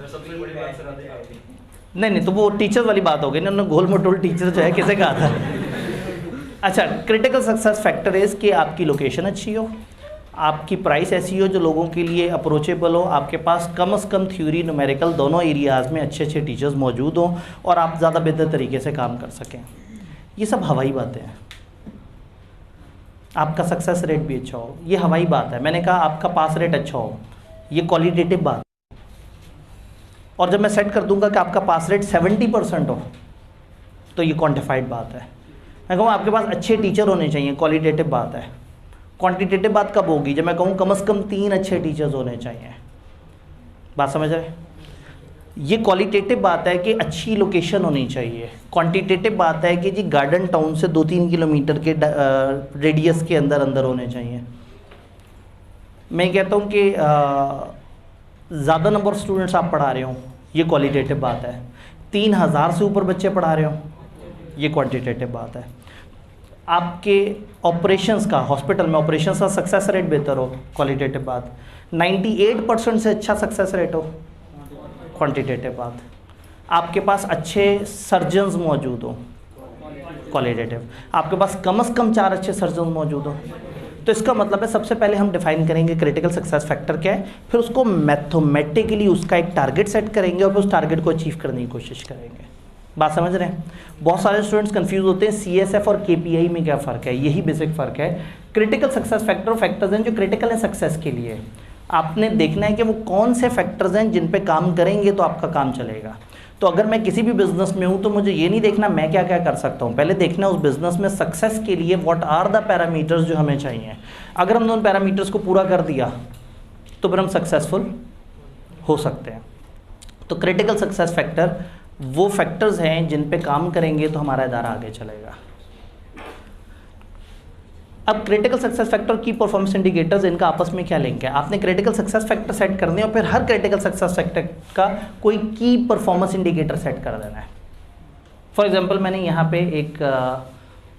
नहीं नहीं, तो वो टीचर वाली बात हो गई ना, उन्होंने गोल मटोल टीचर जो है किसे कहा था। अच्छा, क्रिटिकल सक्सेस फैक्टर इज़ कि आपकी लोकेशन अच्छी हो, आपकी प्राइस ऐसी हो जो लोगों के लिए अप्रोचेबल हो, आपके पास कम से कम थ्योरी न्यूमेरिकल दोनों एरियाज़ में अच्छे अच्छे टीचर्स मौजूद हों, और आप ज़्यादा बेहतर तरीके से काम कर सकें। ये सब हवाई बातें हैं। आपका सक्सेस रेट भी अच्छा हो, ये हवाई बात है। मैंने कहा आपका पास रेट अच्छा हो, ये क्वालिटेटिव बात। और जब मैं सेट कर दूंगा कि आपका पास रेट 70% हो, तो ये क्वान्टिफाइड बात है। मैं कहूँ आपके पास अच्छे टीचर होने चाहिए, क्वालिटेटिव बात है। क्वांटिटेटिव बात कब होगी? जब मैं कहूँ कम से कम 3 अच्छे टीचर्स होने चाहिए। बात समझ रहे? ये क्वालिटेटिव बात है कि अच्छी लोकेशन होनी चाहिए। क्वांटिटेटिव बात है कि जी गार्डन टाउन से 2-3 किलोमीटर के रेडियस के अंदर अंदर होने चाहिए। मैं कहता हूँ कि ज़्यादा नंबर ऑफ स्टूडेंट्स आप पढ़ा रहे हो, ये क्वालिटेटिव बात है। 3000 से ऊपर बच्चे पढ़ा रहे हो, ये क्वांटिटेटिव बात है। आपके ऑपरेशंस का, हॉस्पिटल में ऑपरेशंस का सक्सेस रेट बेहतर हो, क्वालिटेटिव बात। 98% से अच्छा सक्सेस रेट हो, क्वांटिटेटिव बात। आपके पास अच्छे सर्जन्स मौजूद हो, क्वालिटेटिव। आपके पास कम से कम 4 अच्छे सर्जन मौजूद हो। तो इसका मतलब है सबसे पहले हम डिफाइन करेंगे क्रिटिकल सक्सेस फैक्टर क्या है, फिर उसको मैथमेटिकली उसका एक टारगेट सेट करेंगे और फिर उस टारगेट को अचीव करने की कोशिश करेंगे। बात समझ रहे हैं? बहुत सारे स्टूडेंट्स कंफ्यूज होते हैं CSF और KPI में क्या फ़र्क है। यही बेसिक फ़र्क है। क्रिटिकल सक्सेस फैक्टर फैक्टर्स हैं जो क्रिटिकल है सक्सेस के लिए। आपने देखना है कि वो कौन से फैक्टर्स हैं जिन पे काम करेंगे तो आपका काम चलेगा। तो अगर मैं किसी भी बिजनेस में हूँ तो मुझे ये नहीं देखना मैं क्या क्या कर सकता हूँ, पहले देखना है उस बिजनेस में सक्सेस के लिए व्हाट आर द पैरामीटर्स जो हमें चाहिए। अगर हमने उन पैरामीटर्स को पूरा कर दिया तो फिर हम सक्सेसफुल हो सकते हैं। तो क्रिटिकल सक्सेस फैक्टर वो फैक्टर्स हैं जिन पे काम करेंगे तो हमारा इदारा आगे चलेगा। अब क्रिटिकल सक्सेस फैक्टर की परफॉर्मेंस इंडिकेटर्स, इनका आपस में क्या लिंक है? आपने क्रिटिकल सक्सेस फैक्टर सेट करने और फिर हर क्रिटिकल सक्सेस फैक्टर का कोई की परफॉर्मेंस इंडिकेटर सेट कर देना है। फॉर एग्जांपल मैंने यहाँ पे एक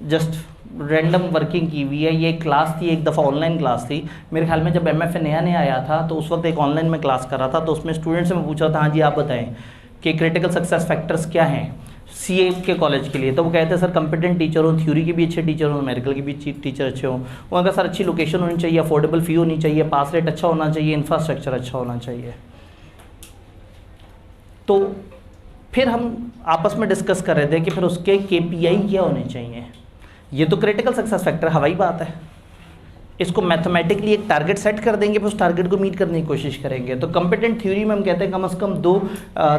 जस्ट रैंडम वर्किंग की हुई है। ये एक क्लास थी, एक दफ़ा ऑनलाइन क्लास थी मेरे ख्याल में, जब MFA नया नया आया था तो उस वक्त एक ऑनलाइन में क्लास कर रहा था। तो उसमें स्टूडेंट से मैं पूछा था, हाँ जी आप बताएं कि क्रिटिकल सक्सेस फैक्टर्स क्या हैं CA के कॉलेज के लिए। तो वो कहते हैं सर कंपिटेंट टीचर हो, थ्योरी के भी अच्छे टीचर हो, मेडिकल के भी टीचर अच्छे हो। वो अगर सर अच्छी लोकेशन होनी चाहिए, अफोर्डेबल फ़ी होनी चाहिए, पास रेट अच्छा होना चाहिए, इंफ्रास्ट्रक्चर अच्छा होना चाहिए। तो फिर हम आपस में डिस्कस कर रहे थे कि फिर उसके KPI क्या होने चाहिए। ये तो क्रिटिकल सक्सेस फैक्टर हवाई बात है, इसको मैथमेटिकली एक टारगेट सेट कर देंगे, फिर उस टारगेट को मीट करने की कोशिश करेंगे। तो कंपिटेंट थ्योरी में हम कहते हैं कम से कम 2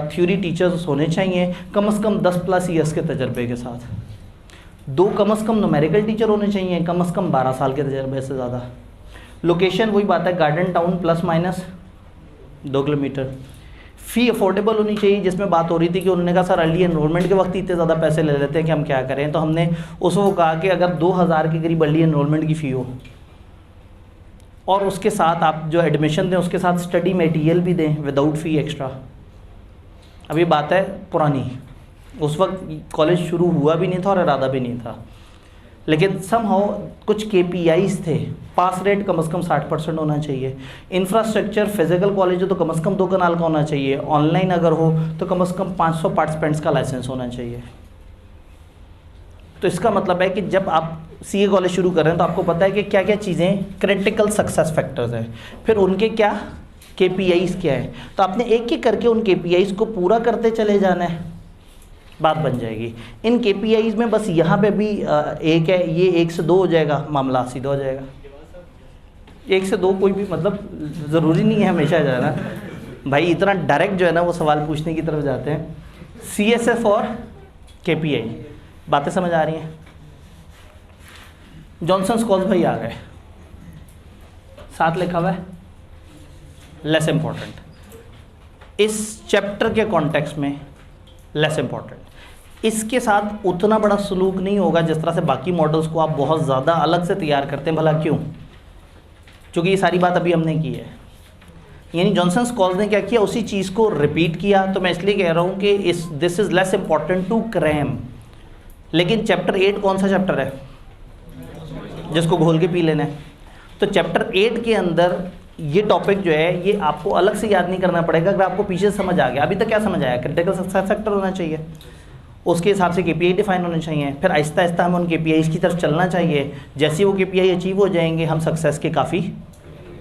थ्योरी टीचर्स होने चाहिए, कम से कम 10+ ईयर्स के तजर्बे के साथ। 2 कम से कम न्यूमेरिकल टीचर होने चाहिए, कम से कम 12 साल के तजर्बे से ज़्यादा। लोकेशन वही बात है, गार्डन टाउन ±2 किलोमीटर। फ़ी अफोर्डेबल होनी चाहिए, जिसमें बात हो रही थी कि उन्होंने कहा सर अर्ली एनरोलमेंट के वक्त इतने ज़्यादा पैसे ले लेते हैं कि हम क्या करें। तो हमने उसको कहा कि अगर 2000 के करीब अर्ली एनरोलमेंट की फ़ी हो और उसके साथ आप जो एडमिशन दें उसके साथ स्टडी मटेरियल भी दें विदाउट फ़ी एक्स्ट्रा। अब ये बात है पुरानी, उस वक्त कॉलेज शुरू हुआ भी नहीं था और इरादा भी नहीं था, लेकिन समहाउ कुछ KPIs थे। पास रेट कम से कम 60% होना चाहिए। इंफ्रास्ट्रक्चर फिजिकल कॉलेज हो तो कम से कम 2 कनाल का होना चाहिए। ऑनलाइन अगर हो तो कम से कम 500 पार्टिसिपेंट्स का लाइसेंस होना चाहिए। तो इसका मतलब है कि जब आप CA कॉलेज शुरू कर रहे हैं तो आपको पता है कि क्या क्या चीज़ें क्रिटिकल सक्सेस फैक्टर्स हैं, फिर उनके क्या KPIs क्या है, तो आपने एक एक करके उन KPIs को पूरा करते चले जाना है, बात बन जाएगी। इन KPIs में बस यहाँ पे भी एक है, ये 1 से 2 हो जाएगा, मामला सीधा हो जाएगा। 1 से 2 कोई भी मतलब ज़रूरी नहीं है हमेशा जाना भाई, इतना डायरेक्ट जो है ना वो सवाल पूछने की तरफ जाते हैं। CSF और KPI, बातें समझ आ रही हैं? जॉनसन कॉल्स भाई आ गए, साथ लिखा हुआ है लेस इम्पॉर्टेंट, इस चैप्टर के कॉन्टेक्स्ट में लेस इम्पॉर्टेंट। इसके साथ उतना बड़ा सलूक नहीं होगा जिस तरह से बाकी मॉडल्स को आप बहुत ज़्यादा अलग से तैयार करते हैं। भला क्यों? क्योंकि ये सारी बात अभी हमने की है, यानी जॉनसन कॉल्स ने क्या किया, उसी चीज़ को रिपीट किया। तो मैं इसलिए कह रहा हूँ कि this is less important to cram. लेकिन चैप्टर 8 कौन सा चैप्टर है जिसको घोल के पी लेना है? तो चैप्टर 8 के अंदर ये टॉपिक जो है ये आपको अलग से याद नहीं करना पड़ेगा। अगर आपको पीछे समझ आ गया, अभी तक क्या समझ आया, क्रिटिकल सक्सेस फैक्टर होना चाहिए, उसके हिसाब से KPI डिफाइन होने चाहिए, फिर आहिस्ता आहिस्ता हमें उन KPIs की तरफ चलना चाहिए। जैसे वो KPI अचीव हो जाएंगे हम सक्सेस के काफ़ी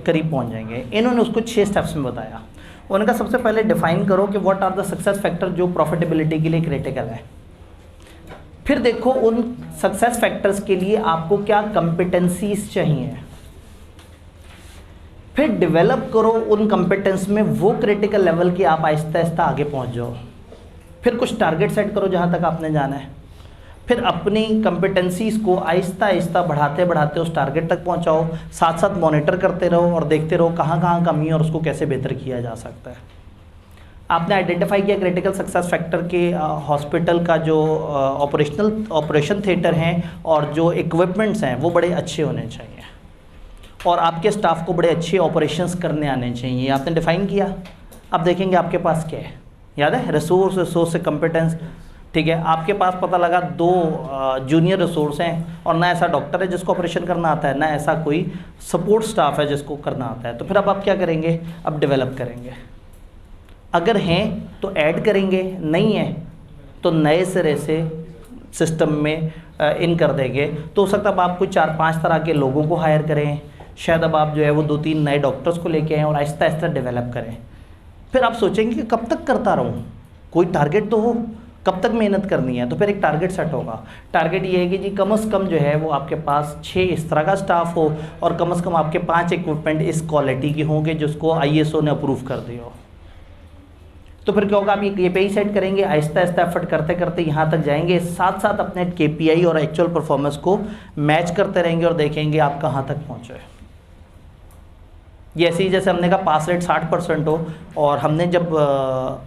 करीब पहुंच जाएंगे। इन्होंने उसको 6 स्टेप्स में बताया। उन्होंने कहा सबसे पहले डिफाइन करो कि what are the success factor जो प्रॉफिटेबिलिटी के लिए क्रिटिकल है। फिर देखो उन सक्सेस फैक्टर्स के लिए आपको क्या कंपिटेंसीज चाहिए, फिर डेवलप करो उन कंपिटेंस में वो क्रिटिकल लेवल की आप आहिस्ता आहिस्ता आगे पहुंच जाओ। फिर कुछ टारगेट सेट करो जहां तक आपने जाना है, फिर अपनी कंपिटेंसीज को आहिस्ता आहिस्ता बढ़ाते बढ़ाते उस टारगेट तक पहुंचाओ। साथ साथ मॉनिटर करते रहो और देखते रहो कहाँ कहाँ कमी है और उसको कैसे बेहतर किया जा सकता है। आपने आइडेंटिफाई किया क्रिटिकल सक्सेस फैक्टर के हॉस्पिटल का जो ऑपरेशन थिएटर हैं और जो इक्विपमेंट्स हैं वो बड़े अच्छे होने चाहिए और आपके स्टाफ को बड़े अच्छे ऑपरेशंस करने आने चाहिए। आपने डिफाइन किया। अब देखेंगे आपके पास क्या है, याद है, रिसोर्स से कंपिटेंस। ठीक है, आपके पास पता लगा 2 जूनियर रिसोर्स हैं और ना ऐसा डॉक्टर है जिसको ऑपरेशन करना आता है, ना ऐसा कोई सपोर्ट स्टाफ है जिसको करना आता है। तो फिर अब आप क्या करेंगे, अब डेवलप करेंगे। अगर हैं तो ऐड करेंगे, नहीं है तो नए सिरे से सिस्टम में इन कर देंगे। तो हो सकता है अब आप कोई 4-5 तरह के लोगों को हायर करें, शायद अब आप जो है वो 2-3 नए डॉक्टर्स को लेके आएँ और आहिस्ता आहिस्ता डेवलप करें। फिर आप सोचेंगे कि कब तक करता रहूँ, कोई टारगेट तो हो, कब तक मेहनत करनी है। तो फिर एक टारगेट सेट होगा। टारगेट ये है कि जी कम से कम जो है वो आपके पास 6 इस तरह का स्टाफ हो और कम से कम आपके 5 इक्विपमेंट इस क्वालिटी के होंगे जिसको ISO ने अप्रूव कर दिया हो। तो फिर क्या होगा, आप ये KPI सेट करेंगे, आहिस्ता आहिस्ता एफर्ट करते करते यहाँ तक जाएंगे। साथ साथ अपने KPI और एक्चुअल परफॉर्मेंस को मैच करते रहेंगे और देखेंगे आप कहाँ तक पहुँचे। ये ऐसे ही जैसे हमने कहा पास रेट 60% हो और हमने जब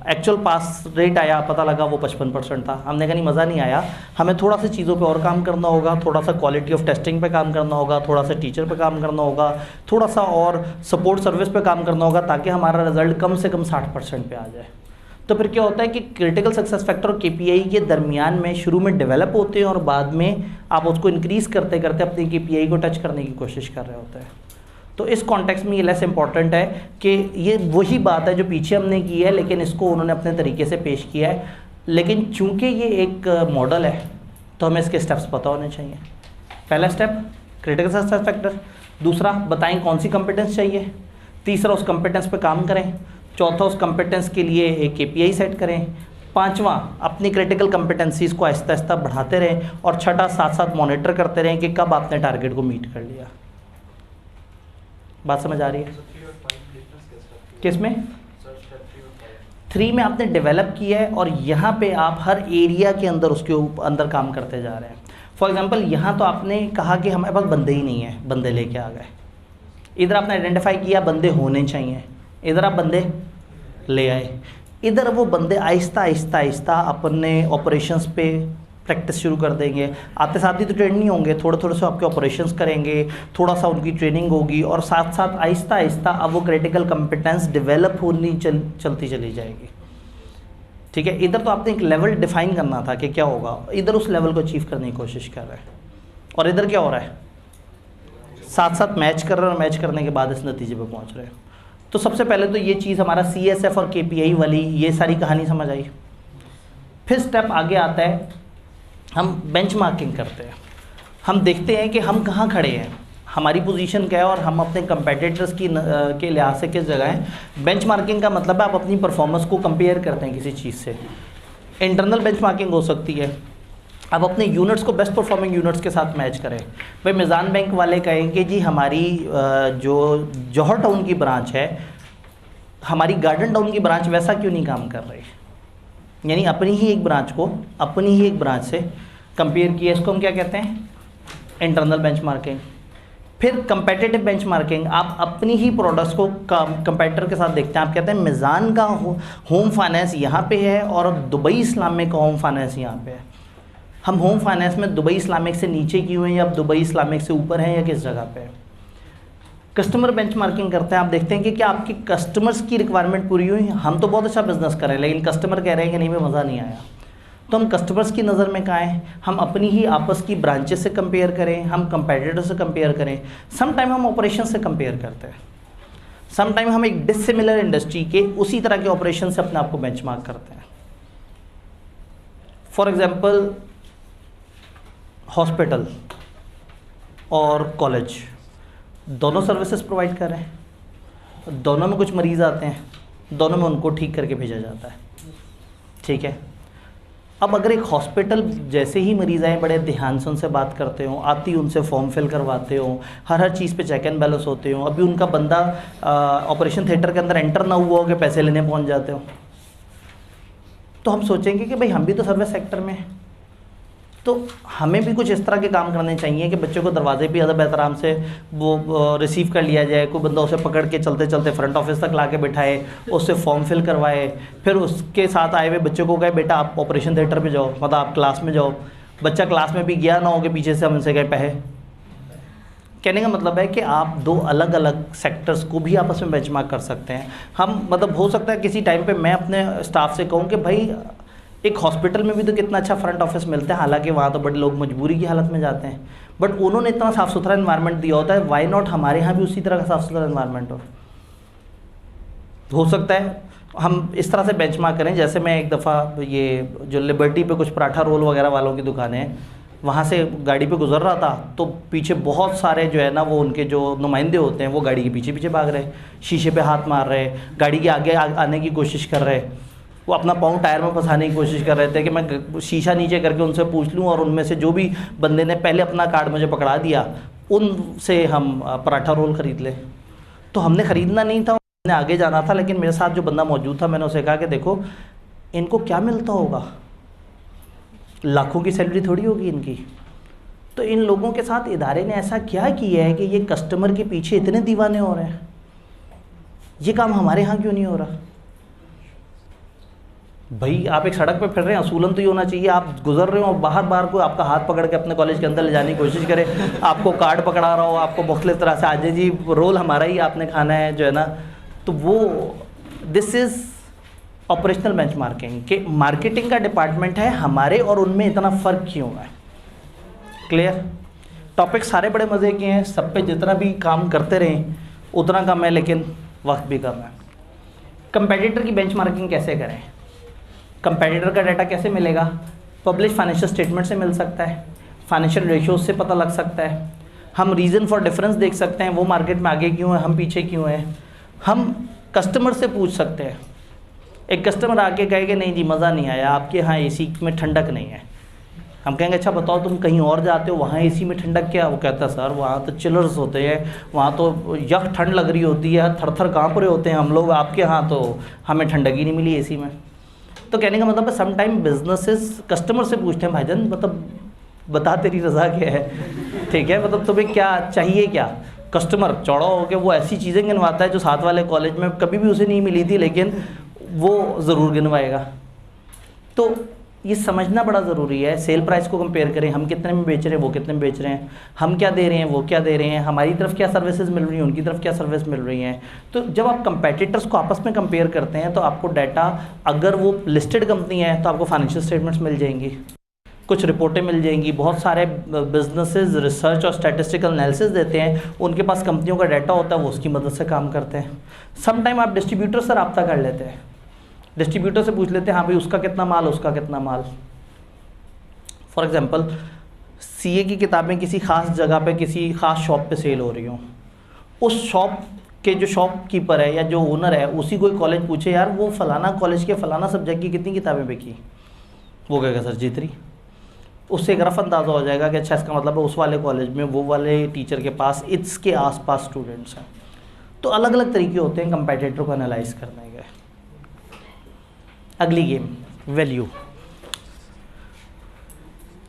एक्चुअल पास रेट आया पता लगा वो 55% था। हमने कहा नहीं, मज़ा नहीं आया, हमें थोड़ा सा चीज़ों पे और काम करना होगा, थोड़ा सा क्वालिटी ऑफ टेस्टिंग पे काम करना होगा, थोड़ा सा टीचर पे काम करना होगा, थोड़ा सा और सपोर्ट सर्विस पे काम करना होगा ताकि हमारा रिजल्ट कम से कम 60% पे आ जाए। तो फिर क्या होता है कि क्रिटिकल सक्सेस फैक्टर और KPI के दरमियान में शुरू में डेवलप होते हैं और बाद में आप उसको इंक्रीज़ करते करते अपनी KPI को टच करने की कोशिश कर रहे होते हैं। तो इस कॉन्टेक्स्ट में ये लेस इंपॉर्टेंट है कि ये वही बात है जो पीछे हमने की है, लेकिन इसको उन्होंने अपने तरीके से पेश किया है। लेकिन चूंकि ये एक मॉडल है तो हमें इसके स्टेप्स पता होने चाहिए। पहला स्टेप क्रिटिकल सक्सेस फैक्टर, दूसरा बताएं कौन सी कंपिटेंस चाहिए, तीसरा उस कंपिटेंस पे काम करें, चौथा उस कंपिटेंस के लिए एक KPI सेट करें, पांचवा अपनी क्रिटिकल कंपिटेंसीज को आहिस्ता आहिस्ता बढ़ाते रहें और छठा साथ साथ मॉनिटर करते रहें कि कब आपने टारगेट को मीट कर लिया। बात समझ आ रही है? किस में? 3 में आपने डेवलप किया है और यहाँ पे आप हर एरिया के अंदर उसके अंदर काम करते जा रहे हैं। फॉर एग्जांपल यहाँ तो आपने कहा कि हमारे पास बंदे ही नहीं है, बंदे लेके आ गए। इधर आपने आइडेंटिफाई किया बंदे होने चाहिए, इधर आप बंदे ले आए। इधर वो बंदे आहिस्ता आहिस्ता आहिस्ता अपने ऑपरेशंस पे प्रैक्टिस शुरू कर देंगे। आते साथ ही तो ट्रेन नहीं होंगे, थोड़े थोड़े से आपके ऑपरेशंस करेंगे, थोड़ा सा उनकी ट्रेनिंग होगी और साथ साथ आहिस्ता आहिस्ता अब वो क्रिटिकल कंपिटेंस डेवलप होनी चलती चली जाएगी। ठीक है, इधर तो आपने एक लेवल डिफाइन करना था कि क्या होगा, इधर उस लेवल को अचीव करने की कोशिश कर रहे हैं और इधर क्या हो रहा है, साथ साथ मैच कर रहे हैं और मैच करने के बाद इस नतीजे पर पहुँच रहे हैं। तो सबसे पहले तो ये चीज़ हमारा CSF और KPI वाली ये सारी कहानी समझ आई। फिर स्टेप आगे आता है, हम बेंचमार्किंग करते हैं। हम देखते हैं कि हम कहाँ खड़े हैं, हमारी पोजीशन क्या है और हम अपने कंपेटिटर्स के लिहाज से किस जगह हैं। बेंचमार्किंग का मतलब है आप अपनी परफॉर्मेंस को कंपेयर करते हैं किसी चीज़ से। इंटरनल बेंचमार्किंग हो सकती है, आप अपने यूनिट्स को बेस्ट परफॉर्मिंग यूनिट्स के साथ मैच करें। भाई मिज़ान बैंक वाले कहेंगे जी हमारी जो जौहर टाउन की ब्रांच है, हमारी गार्डन टाउन की ब्रांच वैसा क्यों नहीं काम कर रही, यानी अपनी ही एक ब्रांच को अपनी ही एक ब्रांच से कंपेयर किया, इसको हम क्या कहते हैं, इंटरनल बेंचमार्किंग। फिर कंपेटिटिव बेंचमार्किंग, आप अपनी ही प्रोडक्ट्स को कंपेटिटर के साथ देखते हैं। आप कहते हैं मिज़ान का होम फाइनेंस यहाँ पे है और दुबई इस्लामिक का होम फाइनेंस यहाँ पे है, हम होम फाइनेंस में दुबई इस्लामिक से नीचे क्यों हैं या दुबई इस्लामिक से ऊपर हैं या किस जगह पे है। कस्टमर बेंचमार्किंग करते हैं, आप देखते हैं कि क्या आपकी कस्टमर्स की रिक्वायरमेंट पूरी हुई। हम तो बहुत अच्छा बिजनेस कर रहे हैं लेकिन कस्टमर कह रहे हैं कि नहीं में मज़ा नहीं आया, तो हम कस्टमर्स की नज़र में कहाँ हैं, हम अपनी ही आपस की ब्रांचेस से कंपेयर करें, हम कंपेटिटर से कंपेयर करें, सम टाइम हम ऑपरेशन से कंपेयर करते हैं, सम टाइम हम एक डिसिमिलर इंडस्ट्री के उसी तरह के ऑपरेशन से अपने आप को बेंचमार्क करते हैं। फॉर एग्जांपल हॉस्पिटल और कॉलेज दोनों सर्विसेज प्रोवाइड कर रहे हैं, दोनों में कुछ मरीज़ आते हैं, दोनों में उनको ठीक करके भेजा जाता है, ठीक है। अब अगर एक हॉस्पिटल जैसे ही मरीज़ आए बड़े ध्यान से उनसे बात करते हो, आती उनसे फॉर्म फिल करवाते हो, हर चीज़ पे चेक एंड बैलेंस होते हो, अभी उनका बंदा ऑपरेशन थिएटर के अंदर एंटर ना हुआ हो कि पैसे लेने पहुंच जाते हो, तो हम सोचेंगे कि भाई हम भी तो सर्विस सेक्टर में हैं, तो हमें भी कुछ इस तरह के काम करने चाहिए कि बच्चों को दरवाजे पे ज़्यादा बेहतराम से वो रिसीव कर लिया जाए, कोई बंदा उसे पकड़ के चलते चलते फ्रंट ऑफिस तक ला के बिठाए, उससे फॉर्म फिल करवाए, फिर उसके साथ आए हुए बच्चों को कहे बेटा आप ऑपरेशन थिएटर पे जाओ, मतलब आप क्लास में जाओ, बच्चा क्लास में भी गया ना हो कि पीछे से हम उनसे कहे पैसे। कहने का मतलब है कि आप दो अलग अलग सेक्टर्स को भी आपस में बेंचमार्क कर सकते हैं। हम मतलब हो सकता है किसी टाइम पे मैं अपने स्टाफ से कहूँ कि भाई एक हॉस्पिटल में भी तो कितना अच्छा फ्रंट ऑफिस मिलता है, हालांकि वहाँ तो बड़े लोग मजबूरी की हालत में जाते हैं, बट उन्होंने इतना साफ़ सुथरा एनवायरनमेंट दिया होता है, वाई नॉट हमारे यहाँ भी उसी तरह का साफ़ सुथरा एनवायरनमेंट हो सकता है हम इस तरह से बेंचमार्क करें। जैसे मैं एक दफ़ा ये जो लिबर्टी पे कुछ पराठा रोल वगैरह वालों की दुकानें हैं, वहाँ से गाड़ी पे गुजर रहा था तो पीछे बहुत सारे जो है ना वो उनके जो नुमाइंदे होते हैं वो गाड़ी के पीछे पीछे भाग रहे, शीशे पे हाथ मार रहे, गाड़ी के आगे आने की कोशिश कर रहे, वो अपना पाँव टायर में फंसाने की कोशिश कर रहे थे कि मैं शीशा नीचे करके उनसे पूछ लूँ और उनमें से जो भी बंदे ने पहले अपना कार्ड मुझे पकड़ा दिया उनसे हम पराठा रोल ख़रीद लें। तो हमने ख़रीदना नहीं था, हमने आगे जाना था, लेकिन मेरे साथ जो बंदा मौजूद था मैंने उसे कहा कि देखो इनको क्या मिलता होगा, लाखों की सैलरी थोड़ी होगी इनकी, तो इन लोगों के साथ इदारे ने ऐसा क्या किया है कि ये कस्टमर के पीछे इतने दीवाने हो रहे हैं, ये काम हमारे यहाँ क्यों नहीं हो रहा। भाई आप एक सड़क पे फिर रहे हैं, असूलन तो ये होना चाहिए आप गुजर रहे हो और बाहर बाहर को आपका हाथ पकड़ के अपने कॉलेज के अंदर ले जाने की कोशिश करे, आपको कार्ड पकड़ा रहा हो, आपको मुख्तलिफ तरह से आज जी रोल हमारा ही आपने खाना है जो है ना, तो वो दिस इज़ ऑपरेशनल बेंचमार्किंग के मार्केटिंग का डिपार्टमेंट है, हमारे और उनमें इतना फ़र्क क्यों है। क्लियर। टॉपिक सारे बड़े मज़े के हैं, सब पे जितना भी काम करते रहें उतना कम है, लेकिन वक्त भी कम है। कंपेटिटर की बेंचमार्किंग कैसे करें, कंपेटिटर का डाटा कैसे मिलेगा, पब्लिश फाइनेंशियल स्टेटमेंट से मिल सकता है, फाइनेंशियल रेशियोज से पता लग सकता है, हम रीज़न फॉर डिफरेंस देख सकते हैं, वो मार्केट में आगे क्यों है हम पीछे क्यों हैं, हम कस्टमर से पूछ सकते हैं। एक कस्टमर आके कहे कि नहीं जी मज़ा नहीं आया, आपके यहाँ एसी में ठंडक नहीं है, हम कहेंगे अच्छा बताओ तुम कहीं और जाते हो वहाँ एसी में ठंडक क्या, वो कहता है सर वहाँ तो चिलर्स होते हैं, वहाँ तो यक ठंड लग रही होती है, थर थर काँप रहे होते हैं हम लोग, आपके यहाँ तो हमें ठंडक ही नहीं मिली एसी में। तो कहने का मतलब है सम टाइम बिजनेसेस कस्टमर से पूछते हैं भाईजान मतलब बता तेरी रज़ा क्या है, ठीक है, मतलब तुम्हें क्या चाहिए क्या। कस्टमर चौड़ा हो के वो ऐसी चीज़ें गिनवाता है जो साथ वाले कॉलेज में कभी भी उसे नहीं मिली थी, लेकिन वो ज़रूर गिनवाएगा। तो ये समझना बड़ा ज़रूरी है। सेल प्राइस को कंपेयर करें, हम कितने में बेच रहे हैं वो कितने में बेच रहे हैं, हम क्या दे रहे हैं वो क्या दे रहे हैं, हमारी तरफ क्या सर्विसेज मिल रही हैं उनकी तरफ क्या सर्विस मिल रही हैं। तो जब आप कंपेटिटर्स को आपस में कंपेयर करते हैं तो आपको डाटा, अगर वो लिस्टेड कंपनी है तो आपको फाइनेंशियल स्टेटमेंट्स मिल जाएंगी, कुछ रिपोर्टें मिल जाएंगी। बहुत सारे बिजनेसेस रिसर्च और स्टैटिस्टिकल एनालिसिस देते हैं, उनके पास कंपनियों का डाटा होता है, वो उसकी मदद से काम करते हैं। सम टाइम आप डिस्ट्रीब्यूटर से रब्ता कर लेते हैं, डिस्ट्रीब्यूटर से पूछ लेते हैं हाँ भाई उसका कितना माल उसका कितना माल। फॉर एग्जांपल सीए की किताबें किसी ख़ास जगह पे किसी ख़ास शॉप पे सेल हो रही हों, उस शॉप के जो शॉपकीपर है या जो ओनर है उसी कोई कॉलेज पूछे यार वो फ़लाना कॉलेज के फ़लाना सब्जेक्ट की कितनी किताबें बिकी, वो कहेगा सर जितनी। उससे एक रफ अंदाज़ा हो जाएगा कि अच्छा इसका मतलब है उस वाले कॉलेज में वो वाले टीचर के पास इसके आसपास स्टूडेंट्स हैं। तो अलग अलग तरीके होते हैं कंपेटिटर को एनालाइज करने के। अगली गेम वैल्यू।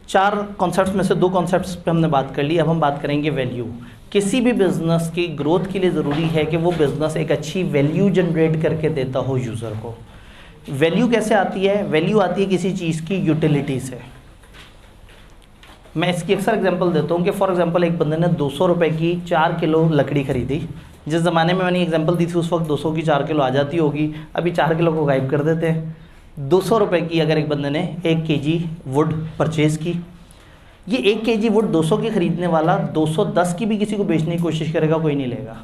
4 कॉन्सेप्ट्स में से 2 कॉन्सेप्ट्स पे हमने बात कर ली, अब हम बात करेंगे वैल्यू। किसी भी बिज़नेस की ग्रोथ के लिए ज़रूरी है कि वो बिज़नेस एक अच्छी वैल्यू जनरेट करके देता हो यूज़र को। वैल्यू कैसे आती है? वैल्यू आती है किसी चीज़ की यूटिलिटी से। मैं इसकी अक्सर एग्जांपल देता हूँ कि फॉर एग्जांपल एक बंदे ने 200 रुपये की 4 किलो लकड़ी खरीदी। जिस ज़माने में मैंने एग्जांपल दी थी उस वक्त 200 की 4 किलो आ जाती होगी, अभी 4 किलो को गायब कर देते हैं। 200 रुपये की अगर एक बंदे ने 1 kg वुड परचेज़ की, ये 1 kg वुड 200 की ख़रीदने वाला 210 की भी किसी को बेचने की कोशिश करेगा, कोई नहीं लेगा।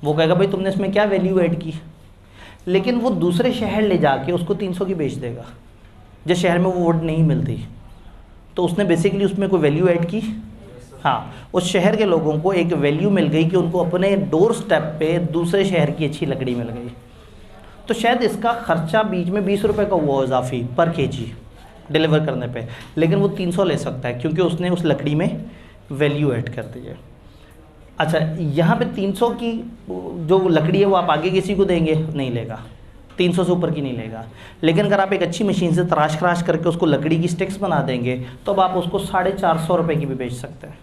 वो कहेगा भाई तुमने इसमें क्या वैल्यू ऐड की। लेकिन वो दूसरे शहर ले जाके उसको 300 की बेच देगा, जिस शहर में वो वुड नहीं मिलती। तो उसने बेसिकली उसमें कोई वैल्यू ऐड की। हाँ, उस शहर के लोगों को एक वैल्यू मिल गई कि उनको अपने डोर स्टेप पे दूसरे शहर की अच्छी लकड़ी मिल गई। तो शायद इसका खर्चा बीच में 20 रुपये का हुआ इजाफी पर केजी डिलीवर करने पे, लेकिन वो 300 ले सकता है क्योंकि उसने उस लकड़ी में वैल्यू ऐड कर दी है। अच्छा, यहाँ पे 300 की जो लकड़ी है वो आप आगे किसी को देंगे? नहीं लेगा, 300 से ऊपर की नहीं लेगा। लेकिन अगर आप एक अच्छी मशीन से तराश खराश करके उसको लकड़ी की स्टिक्स बना देंगे तो अब आप उसको 450 रुपये की भी बेच सकते हैं।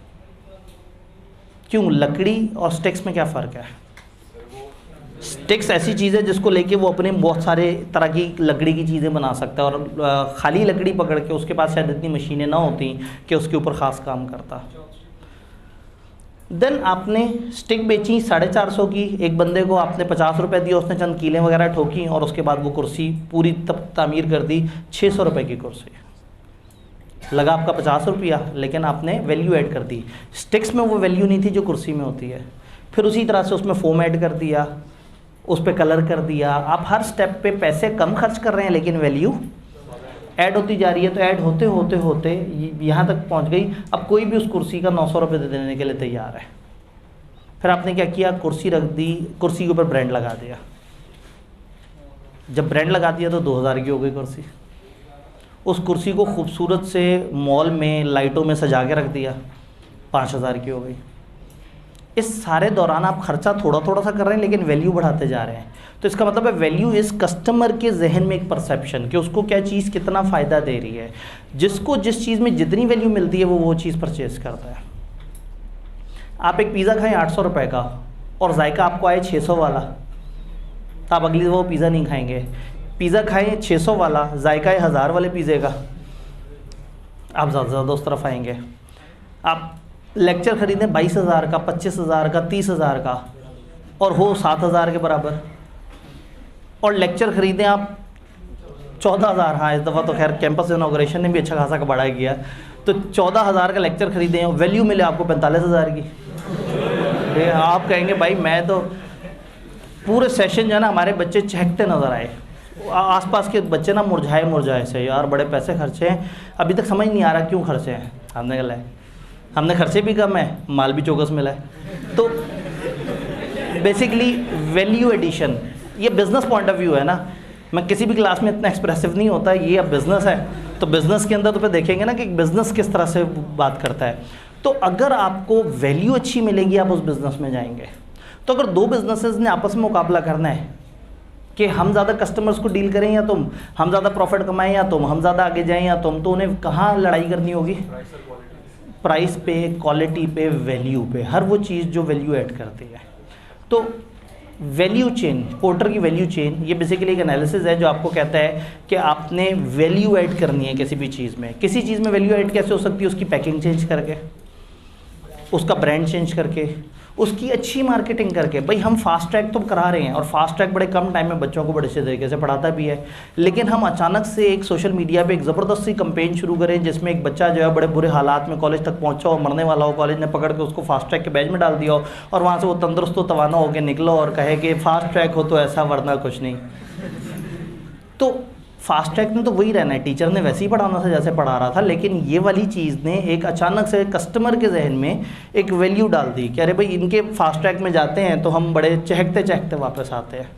क्यों? लकड़ी और स्टिक्स में क्या फ़र्क है? स्टिक्स ऐसी चीज़ है जिसको लेके वो अपने बहुत सारे तरह की लकड़ी की चीज़ें बना सकता है, और खाली लकड़ी पकड़ के उसके पास शायद इतनी मशीनें ना होती कि उसके ऊपर ख़ास काम करता। देन आपने स्टिक बेची 450 की, एक बंदे को आपने 50 रुपये दिए, उसने चंद कीलें वगैरह ठोकी और उसके बाद वो कुर्सी पूरी तामीर कर दी। 600 रुपये की कुर्सी, लगा आपका 50 रुपया, लेकिन आपने वैल्यू ऐड कर दी। स्टिक्स में वो वैल्यू नहीं थी जो कुर्सी में होती है। फिर उसी तरह से उसमें फोम ऐड कर दिया, उस पर कलर कर दिया। आप हर स्टेप पे पैसे कम खर्च कर रहे हैं लेकिन वैल्यू ऐड होती जा रही है। तो ऐड होते होते होते यहाँ तक पहुँच गई। अब कोई भी उस कुर्सी का 900 रुपये दे देने के लिए तैयार है। फिर आपने क्या किया? कुर्सी रख दी, कुर्सी के ऊपर ब्रांड लगा दिया। जब ब्रांड लगा दिया तो 2000 की हो गई कुर्सी। उस कुर्सी को खूबसूरत से मॉल में लाइटों में सजा के रख दिया, 5000 की हो गई। इस सारे दौरान आप खर्चा थोड़ा थोड़ा सा कर रहे हैं लेकिन वैल्यू बढ़ाते जा रहे हैं। तो इसका मतलब है वैल्यू इस कस्टमर के जहन में एक परसेप्शन कि उसको क्या चीज़ कितना फ़ायदा दे रही है। जिसको जिस चीज़ में जितनी वैल्यू मिलती है वो चीज़ परचेज़ करता है। आप एक पिज़्ज़ा खाएं 800 रुपये का और जायका आपको आए 600 वाला, तो आप अगली वो पिज़्ज़ा नहीं खाएंगे। पिज़्ज़ा खाएं 600 वाला, जायका है 1000 वाले पिज़्ज़े का, आप ज़्यादा से ज़्यादा उस तरफ आएंगे। आप लेक्चर ख़रीदें 22,000 का, 25,000 का, 30,000 का और हो 7,000 के बराबर, और लेक्चर ख़रीदें आप 14,000। हाँ, इस दफ़ा तो खैर कैंपस इनॉग्रेशन ने भी अच्छा खासा का बढ़ा किया, तो 14,000 का लेक्चर ख़रीदें और वैल्यू मिले आपको 45,000 की। आप कहेंगे भाई मैं तो पूरे सेशन जो है ना हमारे बच्चे चहकते नज़र आए, आसपास के बच्चे ना मुरझाए से, यार बड़े पैसे खर्चे हैं, अभी तक समझ नहीं आ रहा क्यों खर्चे हैं। हमने खर्चे भी कम है, माल भी चौकस मिला है। तो बेसिकली वैल्यू एडिशन, ये बिज़नेस पॉइंट ऑफ व्यू है ना। मैं किसी भी क्लास में इतना एक्सप्रेसिव नहीं होता, ये अब बिज़नेस है तो बिज़नेस के अंदर तो फिर देखेंगे ना कि बिज़नेस किस तरह से बात करता है। तो अगर आपको वैल्यू अच्छी मिलेगी आप उस बिज़नेस में जाएंगे। तो अगर 2 बिज़नेसेस ने आपस में मुकाबला करना है कि हम ज़्यादा कस्टमर्स को डील करें या तुम, हम ज़्यादा प्रॉफिट कमाएं या तुम, हम ज़्यादा आगे जाएं या तुम, तो उन्हें कहाँ लड़ाई करनी होगी? प्राइस पे, क्वालिटी पे, वैल्यू पे, हर वो चीज़ जो वैल्यू ऐड करती है। तो वैल्यू चेन, पोर्टर की वैल्यू चेन, ये बेसिकली एक एनालिसिस है जो आपको कहता है कि आपने वैल्यू ऐड करनी है किसी भी चीज़ में। किसी चीज़ में वैल्यू ऐड कैसे हो सकती है? उसकी पैकिंग चेंज करके, उसका ब्रांड चेंज करके, उसकी अच्छी मार्केटिंग करके। भाई हम फास्ट ट्रैक तो करा रहे हैं और फास्ट ट्रैक बड़े कम टाइम में बच्चों को बड़े अच्छे तरीके से पढ़ाता भी है, लेकिन हम अचानक से एक सोशल मीडिया पे एक ज़बरदस्त सी कंपेन शुरू करें जिसमें एक बच्चा जो है बड़े बुरे हालात में कॉलेज तक पहुंचा हो, मरने वाला हो, कॉलेज ने पकड़ के उसको फास्ट ट्रैक के बैच में डाल दिया हो और वहाँ से वो तंदुरुस्त तो तवाना होकर निकलो और कहे कि फास्ट ट्रैक हो तो ऐसा वरना कुछ नहीं। तो फास्ट ट्रैक में तो वही रहना है, टीचर ने वैसे ही पढ़ाना था जैसे पढ़ा रहा था, लेकिन ये वाली चीज़ ने एक अचानक से कस्टमर के जहन में एक वैल्यू डाल दी कि अरे भाई इनके फास्ट ट्रैक में जाते हैं तो हम बड़े चहकते चहकते वापस आते हैं।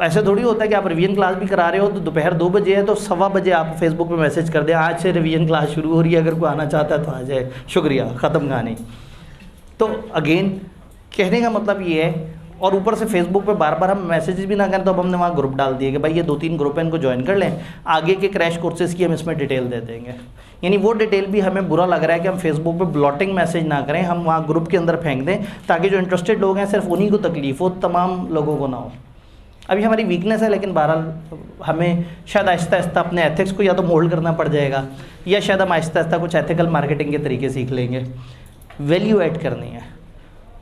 ऐसे थोड़ी होता है कि आप रिवीजन क्लास भी करा रहे हो तो दोपहर 2 बजे है तो 1:15 बजे आप फेसबुक पे मैसेज कर दें आज से रिवीजन क्लास शुरू हो रही है, अगर कोई आना चाहता है तो आ जाए, शुक्रिया, ख़त्म कहानी। तो अगेन कहने का मतलब ये है, और ऊपर से फेसबुक पे बार बार हम मैसेजेस भी ना करें तो अब हमने वहाँ ग्रुप डाल दिए कि भाई ये 2-3 ग्रुप है, इनको ज्वाइन कर लें, आगे के क्रैश कोर्सेज़ की हम इसमें डिटेल दे देंगे। यानी वो डिटेल भी हमें बुरा लग रहा है कि हम फेसबुक पे ब्लॉटिंग मैसेज ना करें, हम वहाँ ग्रुप के अंदर फेंक दें ताकि जो इंटरेस्टेड लोग हैं सिर्फ उन्हीं को तकलीफ हो, तमाम लोगों को ना हो। अभी हमारी वीकनेस है, लेकिन बहरहाल हमें शायद आहिस्ता आहिस्ता अपने एथिक्स को या तो मोल्ड करना पड़ जाएगा या शायद हम आहिस्ता आहिस्ता कुछ एथिकल मार्केटिंग के तरीके सीख लेंगे। वैल्यू ऐड करनी है,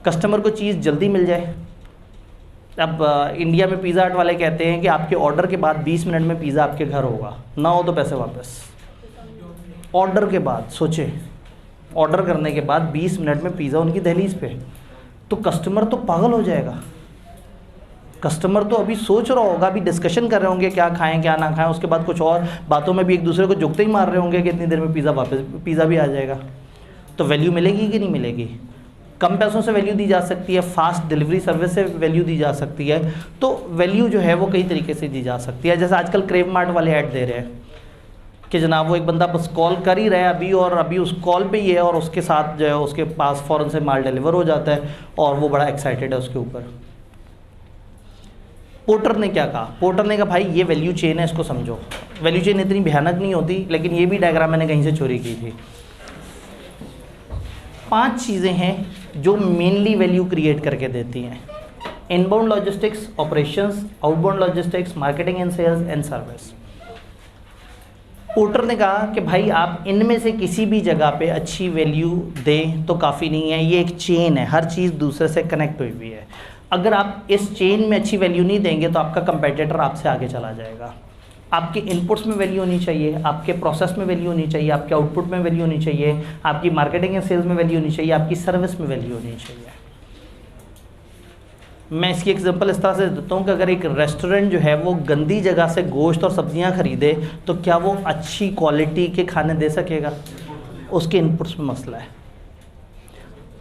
कस्टमर को चीज़ जल्दी मिल जाए। अब इंडिया में पिज़्ज़ा हट वाले कहते हैं कि आपके ऑर्डर के बाद 20 मिनट में पिज़्ज़ा आपके घर होगा, ना हो तो पैसे वापस। ऑर्डर के बाद सोचें, ऑर्डर करने के बाद 20 मिनट में पिज़्ज़ा उनकी दहलीज पे, तो कस्टमर तो पागल हो जाएगा। कस्टमर तो अभी सोच रहा होगा, अभी डिस्कशन कर रहे होंगे क्या खाएं क्या ना खाएं, उसके बाद कुछ और बातों में भी एक दूसरे को जुगते ही मार रहे होंगे कि इतनी देर में पिज़्ज़ा भी आ जाएगा। तो वैल्यू मिलेगी कि नहीं मिलेगी? कम पैसों से वैल्यू दी जा सकती है, फास्ट डिलीवरी सर्विस से वैल्यू दी जा सकती है। तो वैल्यू जो है वो कई तरीके से दी जा सकती है। जैसे आजकल क्रेव मार्ट वाले ऐड दे रहे हैं कि जनाब वो एक बंदा बस कॉल कर ही रहा है अभी, और अभी उस कॉल पे ही है और उसके साथ जो है उसके पास फ़ौरन से माल डिलीवर हो जाता है और वो बड़ा एक्साइटेड है उसके ऊपर। पोर्टर ने क्या कहा? पोर्टर ने कहा भाई ये वैल्यू चेन है, इसको समझो। वैल्यू चेन इतनी भयानक नहीं होती, लेकिन ये भी डायग्राम मैंने कहीं से चोरी की थी। 5 चीज़ें हैं जो मेनली वैल्यू क्रिएट करके देती हैं: inbound logistics, operations, outbound logistics, marketing and sales and service. Porter ने कहा कि भाई आप इनमें से किसी भी जगह पे अच्छी वैल्यू दें तो काफ़ी नहीं है, ये एक चेन है, हर चीज़ दूसरे से कनेक्ट हुई हुई है। अगर आप इस चेन में अच्छी वैल्यू नहीं देंगे तो आपका कंपेटिटर आपसे आगे चला जाएगा। आपके इनपुट्स में वैल्यू होनी चाहिए, आपके प्रोसेस में वैल्यू होनी चाहिए, आपके आउटपुट में वैल्यू होनी चाहिए, आपकी मार्केटिंग एंड सेल्स में वैल्यू होनी चाहिए, आपकी सर्विस में वैल्यू होनी चाहिए। मैं इसकी एग्जांपल इस तरह से देता हूँ कि अगर एक रेस्टोरेंट जो है वो गंदी जगह से गोश्त और सब्जियाँ खरीदे तो क्या वो अच्छी क्वालिटी के खाने दे सकेगा? उसके इनपुट्स में मसला है।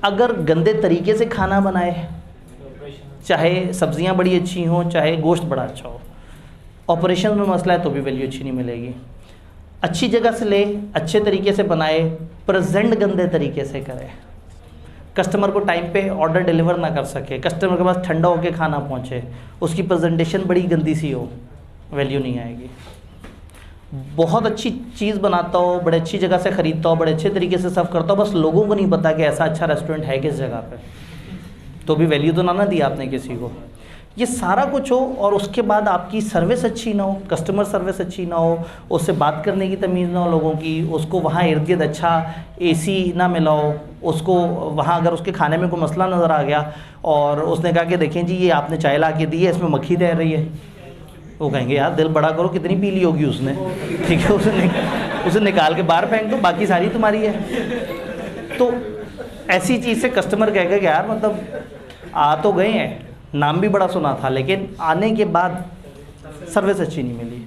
अगर गंदे तरीके से खाना बनाए, चाहे सब्जियां बड़ी अच्छी हों चाहे गोश्त बड़ा अच्छा हो, ऑपरेशन में मसला है तो भी वैल्यू अच्छी नहीं मिलेगी। अच्छी जगह से ले, अच्छे तरीके से बनाए, प्रेजेंट गंदे तरीके से करे, कस्टमर को टाइम पे ऑर्डर डिलीवर ना कर सके, कस्टमर के पास ठंडा होकर खाना पहुंचे, उसकी प्रेजेंटेशन बड़ी गंदी सी हो, वैल्यू नहीं आएगी। बहुत अच्छी चीज़ बनाता हो, बड़े अच्छी जगह से ख़रीदता हो, बड़े अच्छे तरीके से सर्व करता हो, बस लोगों को नहीं पता कि ऐसा अच्छा रेस्टोरेंट है किस जगह पे, तो भी वैल्यू तो ना दी आपने किसी को। ये सारा कुछ हो और उसके बाद आपकी सर्विस अच्छी ना हो, कस्टमर सर्विस अच्छी ना हो, उससे बात करने की तमीज़ ना हो लोगों की, उसको वहाँ इर्द गिर्द अच्छा एसी ना मिला हो, उसको वहाँ अगर उसके खाने में कोई मसला नज़र आ गया और उसने कहा कि देखें जी ये आपने चाय ला के दी है, इसमें मक्खी तैर रही है, वो कहेंगे यार दिल बड़ा करो, कितनी पी ली होगी उसने, ठीक है, उसे निकाल के बाहर फेंक दो, बाकी सारी तुम्हारी है। तो ऐसी चीज़ से कस्टमर कहेगा कि यार मतलब आ तो गए हैं, नाम भी बड़ा सुना था, लेकिन आने के बाद सर्विस अच्छी नहीं मिली।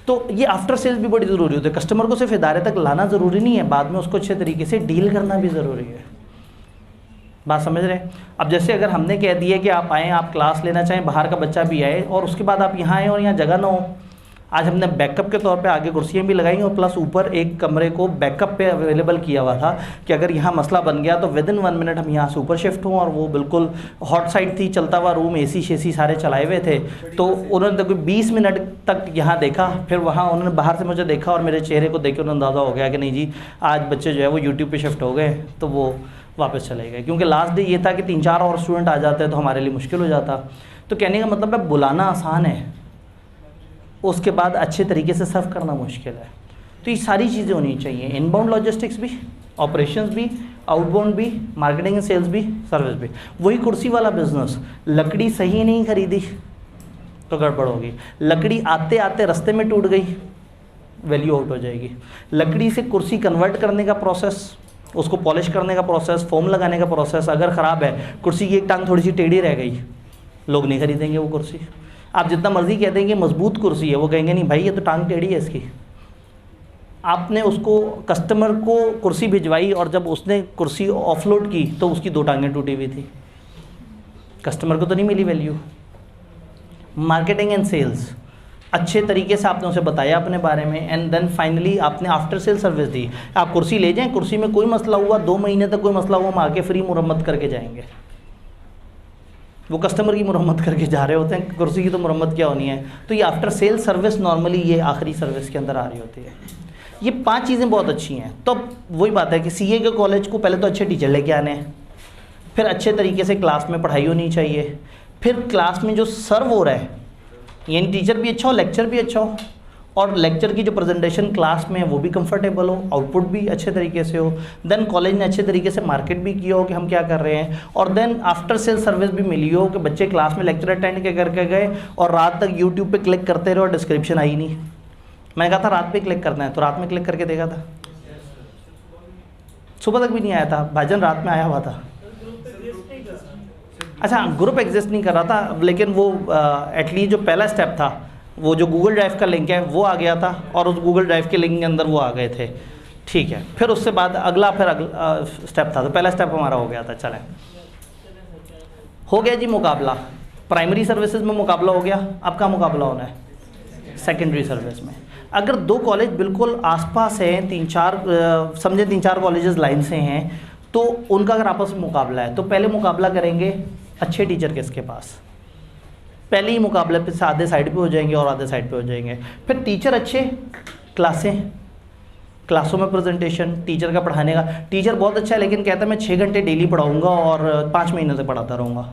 तो ये आफ्टर सेल्स भी बड़ी ज़रूरी होती है। कस्टमर को सिर्फ इदारे तक लाना ज़रूरी नहीं है, बाद में उसको अच्छे तरीके से डील करना भी ज़रूरी है। बात समझ रहे हैं? अब जैसे अगर हमने कह दिया कि आप आएँ, आप क्लास लेना चाहें, बाहर का बच्चा भी आए और उसके बाद आप यहाँ आएँ और यहाँ जगह ना हो, आज हमने बैकअप के तौर पे आगे कुर्सियाँ भी लगाई और प्लस ऊपर एक कमरे को बैकअप पे अवेलेबल किया हुआ था कि अगर यहाँ मसला बन गया तो विद इन 1 मिनट हम यहाँ से ऊपर शिफ्ट हों। और वो बिल्कुल हॉट साइड थी, चलता हुआ रूम, एसी शेसी सारे चलाए हुए थे। तो उन्होंने तो 20 मिनट तक यहाँ देखा, फिर वहाँ उन्होंने बाहर से मुझे देखा और मेरे चेहरे को देख के उन्हें अंदाज़ा हो गया कि नहीं जी आज बच्चे जो है वो यूट्यूब पर शिफ्ट हो गए, तो वो वापस चले गए। क्योंकि लास्ट डे ये था कि 3-4 और स्टूडेंट आ जाते तो हमारे लिए मुश्किल हो जाता। तो कहने का मतलब है बुलाना आसान है, उसके बाद अच्छे तरीके से सर्व करना मुश्किल है। तो ये सारी चीज़ें होनी चाहिए, इनबाउंड लॉजिस्टिक्स भी, ऑपरेशंस भी, आउटबाउंड भी, मार्केटिंग एंड सेल्स भी, सर्विस भी। वही कुर्सी वाला बिजनेस, लकड़ी सही नहीं खरीदी तो गड़बड़ होगी, लकड़ी आते आते रास्ते में टूट गई, वैल्यू आउट हो जाएगी। लकड़ी से कुर्सी कन्वर्ट करने का प्रोसेस, उसको पॉलिश करने का प्रोसेस, फोम लगाने का प्रोसेस अगर ख़राब है, कुर्सी की एक टांग थोड़ी सी टेढ़ी रह गई, लोग नहीं खरीदेंगे वो कुर्सी। आप जितना मर्जी कह देंगे मजबूत कुर्सी है, वो कहेंगे नहीं भाई ये तो टांग टेढ़ी है इसकी। आपने उसको कस्टमर को कुर्सी भिजवाई और जब उसने कुर्सी ऑफलोड की तो उसकी 2 टांगें टूटी हुई थी, कस्टमर को तो नहीं मिली वैल्यू। मार्केटिंग एंड सेल्स, अच्छे तरीके से आपने उसे बताया अपने बारे में, एंड देन फाइनली आपने आफ्टर सेल सर्विस दी। आप कुर्सी ले जाएं, कुर्सी में कोई मसला हुआ 2 महीने तक कोई मसला हुआ, हम आके फ्री मुरम्मत करके जाएंगे। वो कस्टमर की मुरम्मत करके जा रहे होते हैं, कुर्सी की तो मुरम्मत क्या होनी है। तो ये आफ्टर सेल सर्विस नॉर्मली ये आखिरी सर्विस के अंदर आ रही होती है। ये 5 चीज़ें बहुत अच्छी हैं। तो वही बात है कि सीए के कॉलेज को पहले तो अच्छे टीचर लेके आने हैं, फिर अच्छे तरीके से क्लास में पढ़ाई होनी चाहिए, फिर क्लास में जो सर्व हो रहा है यानी टीचर भी अच्छा हो, लेक्चर भी अच्छा हो, और लेक्चर की जो प्रेजेंटेशन क्लास में है वो भी कंफर्टेबल हो, आउटपुट भी अच्छे तरीके से हो। देन कॉलेज ने अच्छे तरीके से मार्केट भी किया हो कि हम क्या कर रहे हैं, और देन आफ्टर सेल सर्विस भी मिली हो कि बच्चे क्लास में लेक्चर अटेंड करके गए और रात तक यूट्यूब पे क्लिक करते रहे और डिस्क्रिप्शन आई नहीं। मैंने कहा था रात पे क्लिक करना है, तो रात में क्लिक करके देखा था, सुबह तक भी नहीं आया था। भाईजान रात में आया हुआ था। अच्छा, ग्रुप एग्जिस्ट नहीं कर रहा था, लेकिन वो एटलीस्ट जो पहला स्टेप था, वो जो गूगल ड्राइव का लिंक है वो आ गया था, और उस गूगल ड्राइव के लिंक के अंदर वो आ गए थे। ठीक है, फिर उससे बाद अगला स्टेप था। तो पहला स्टेप हमारा हो गया था। चलें, हो गया जी मुकाबला। प्राइमरी सर्विसेज में मुकाबला हो गया। अब का मुकाबला होना है सेकेंडरी सर्विस में। अगर 2 कॉलेज बिल्कुल आसपास हैं, 3-4 समझे 3-4 कॉलेजेस लाइन से हैं, तो उनका अगर आपस में मुकाबला है तो पहले मुकाबला करेंगे अच्छे टीचर किसके पास। पहले ही मुकाबले पे आधे साइड पे हो जाएंगे और आधे साइड पे हो जाएंगे। फिर टीचर अच्छे, क्लासों में प्रेजेंटेशन टीचर का पढ़ाने का। टीचर बहुत अच्छा है लेकिन कहता है मैं 6 घंटे डेली पढ़ाऊँगा और 5 महीने से पढ़ाता रहूँगा,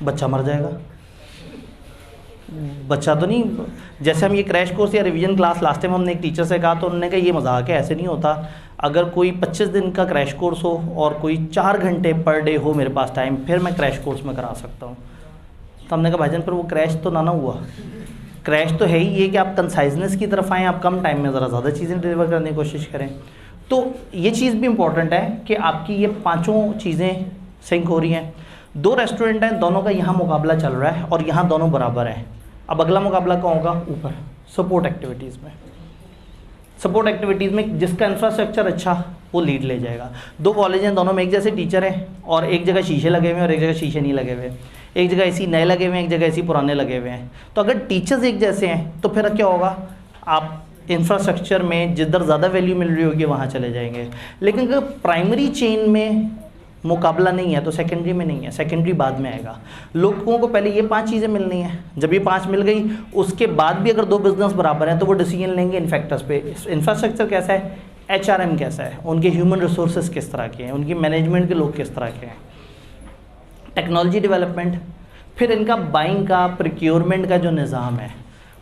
बच्चा मर जाएगा। बच्चा तो नहीं, जैसे हम ये क्रैश कोर्स या रिवीजन क्लास लास्ट टाइम हमने एक टीचर से कहा तो उन्होंने कहा ये मजाक है, ऐसे नहीं होता। अगर कोई 25 दिन का क्रैश कोर्स हो और कोई 4 घंटे पर डे हो मेरे पास टाइम, फिर मैं क्रैश कोर्स में करा सकता हूँ। तो हमने कहा भाईजान पर वो क्रैश तो ना हुआ। क्रैश तो है ही ये कि आप कंसाइजनेस की तरफ आएँ, आप कम टाइम में ज़रा ज़्यादा चीज़ें डिलीवर करने की कोशिश करें। तो ये चीज़ भी इम्पॉर्टेंट है कि आपकी ये 5 चीज़ें सिंक हो रही हैं। 2 रेस्टोरेंट हैं, दोनों का यहाँ मुकाबला चल रहा है और यहाँ दोनों बराबर हैं। अब अगला मुकाबला कौन होगा? ऊपर सपोर्ट एक्टिविटीज़ में। सपोर्ट एक्टिविटीज़ में जिसका इंफ्रास्ट्रक्चर अच्छा वो लीड ले जाएगा। 2 कॉलेज हैं, दोनों में एक जैसे टीचर हैं और एक जगह शीशे लगे हुए हैं और एक जगह शीशे नहीं लगे हुए, एक जगह ऐसी नए लगे हुए हैं, एक जगह ऐसी पुराने लगे हुए हैं। तो अगर टीचर्स एक जैसे हैं तो फिर क्या होगा, आप इंफ्रास्ट्रक्चर में जिधर ज़्यादा वैल्यू मिल रही होगी वहाँ चले जाएंगे। लेकिन अगर प्राइमरी चेन में मुकाबला नहीं है तो सेकेंडरी में नहीं है, सेकेंडरी बाद में आएगा। लोगों को पहले ये 5 चीज़ें मिलनी है। जब ये 5 मिल गई उसके बाद भी अगर 2 बिजनेस बराबर हैं तो वो डिसीजन लेंगे इन फैक्टर्स पे। इंफ्रास्ट्रक्चर कैसा है, HRM कैसा है, उनके ह्यूमन रिसोर्सेज किस तरह के हैं, उनकी मैनेजमेंट के लोग किस तरह के हैं, टेक्नोलॉजी डेवलपमेंट, फिर इनका बाइंग का प्रोक्योरमेंट का जो निज़ाम है।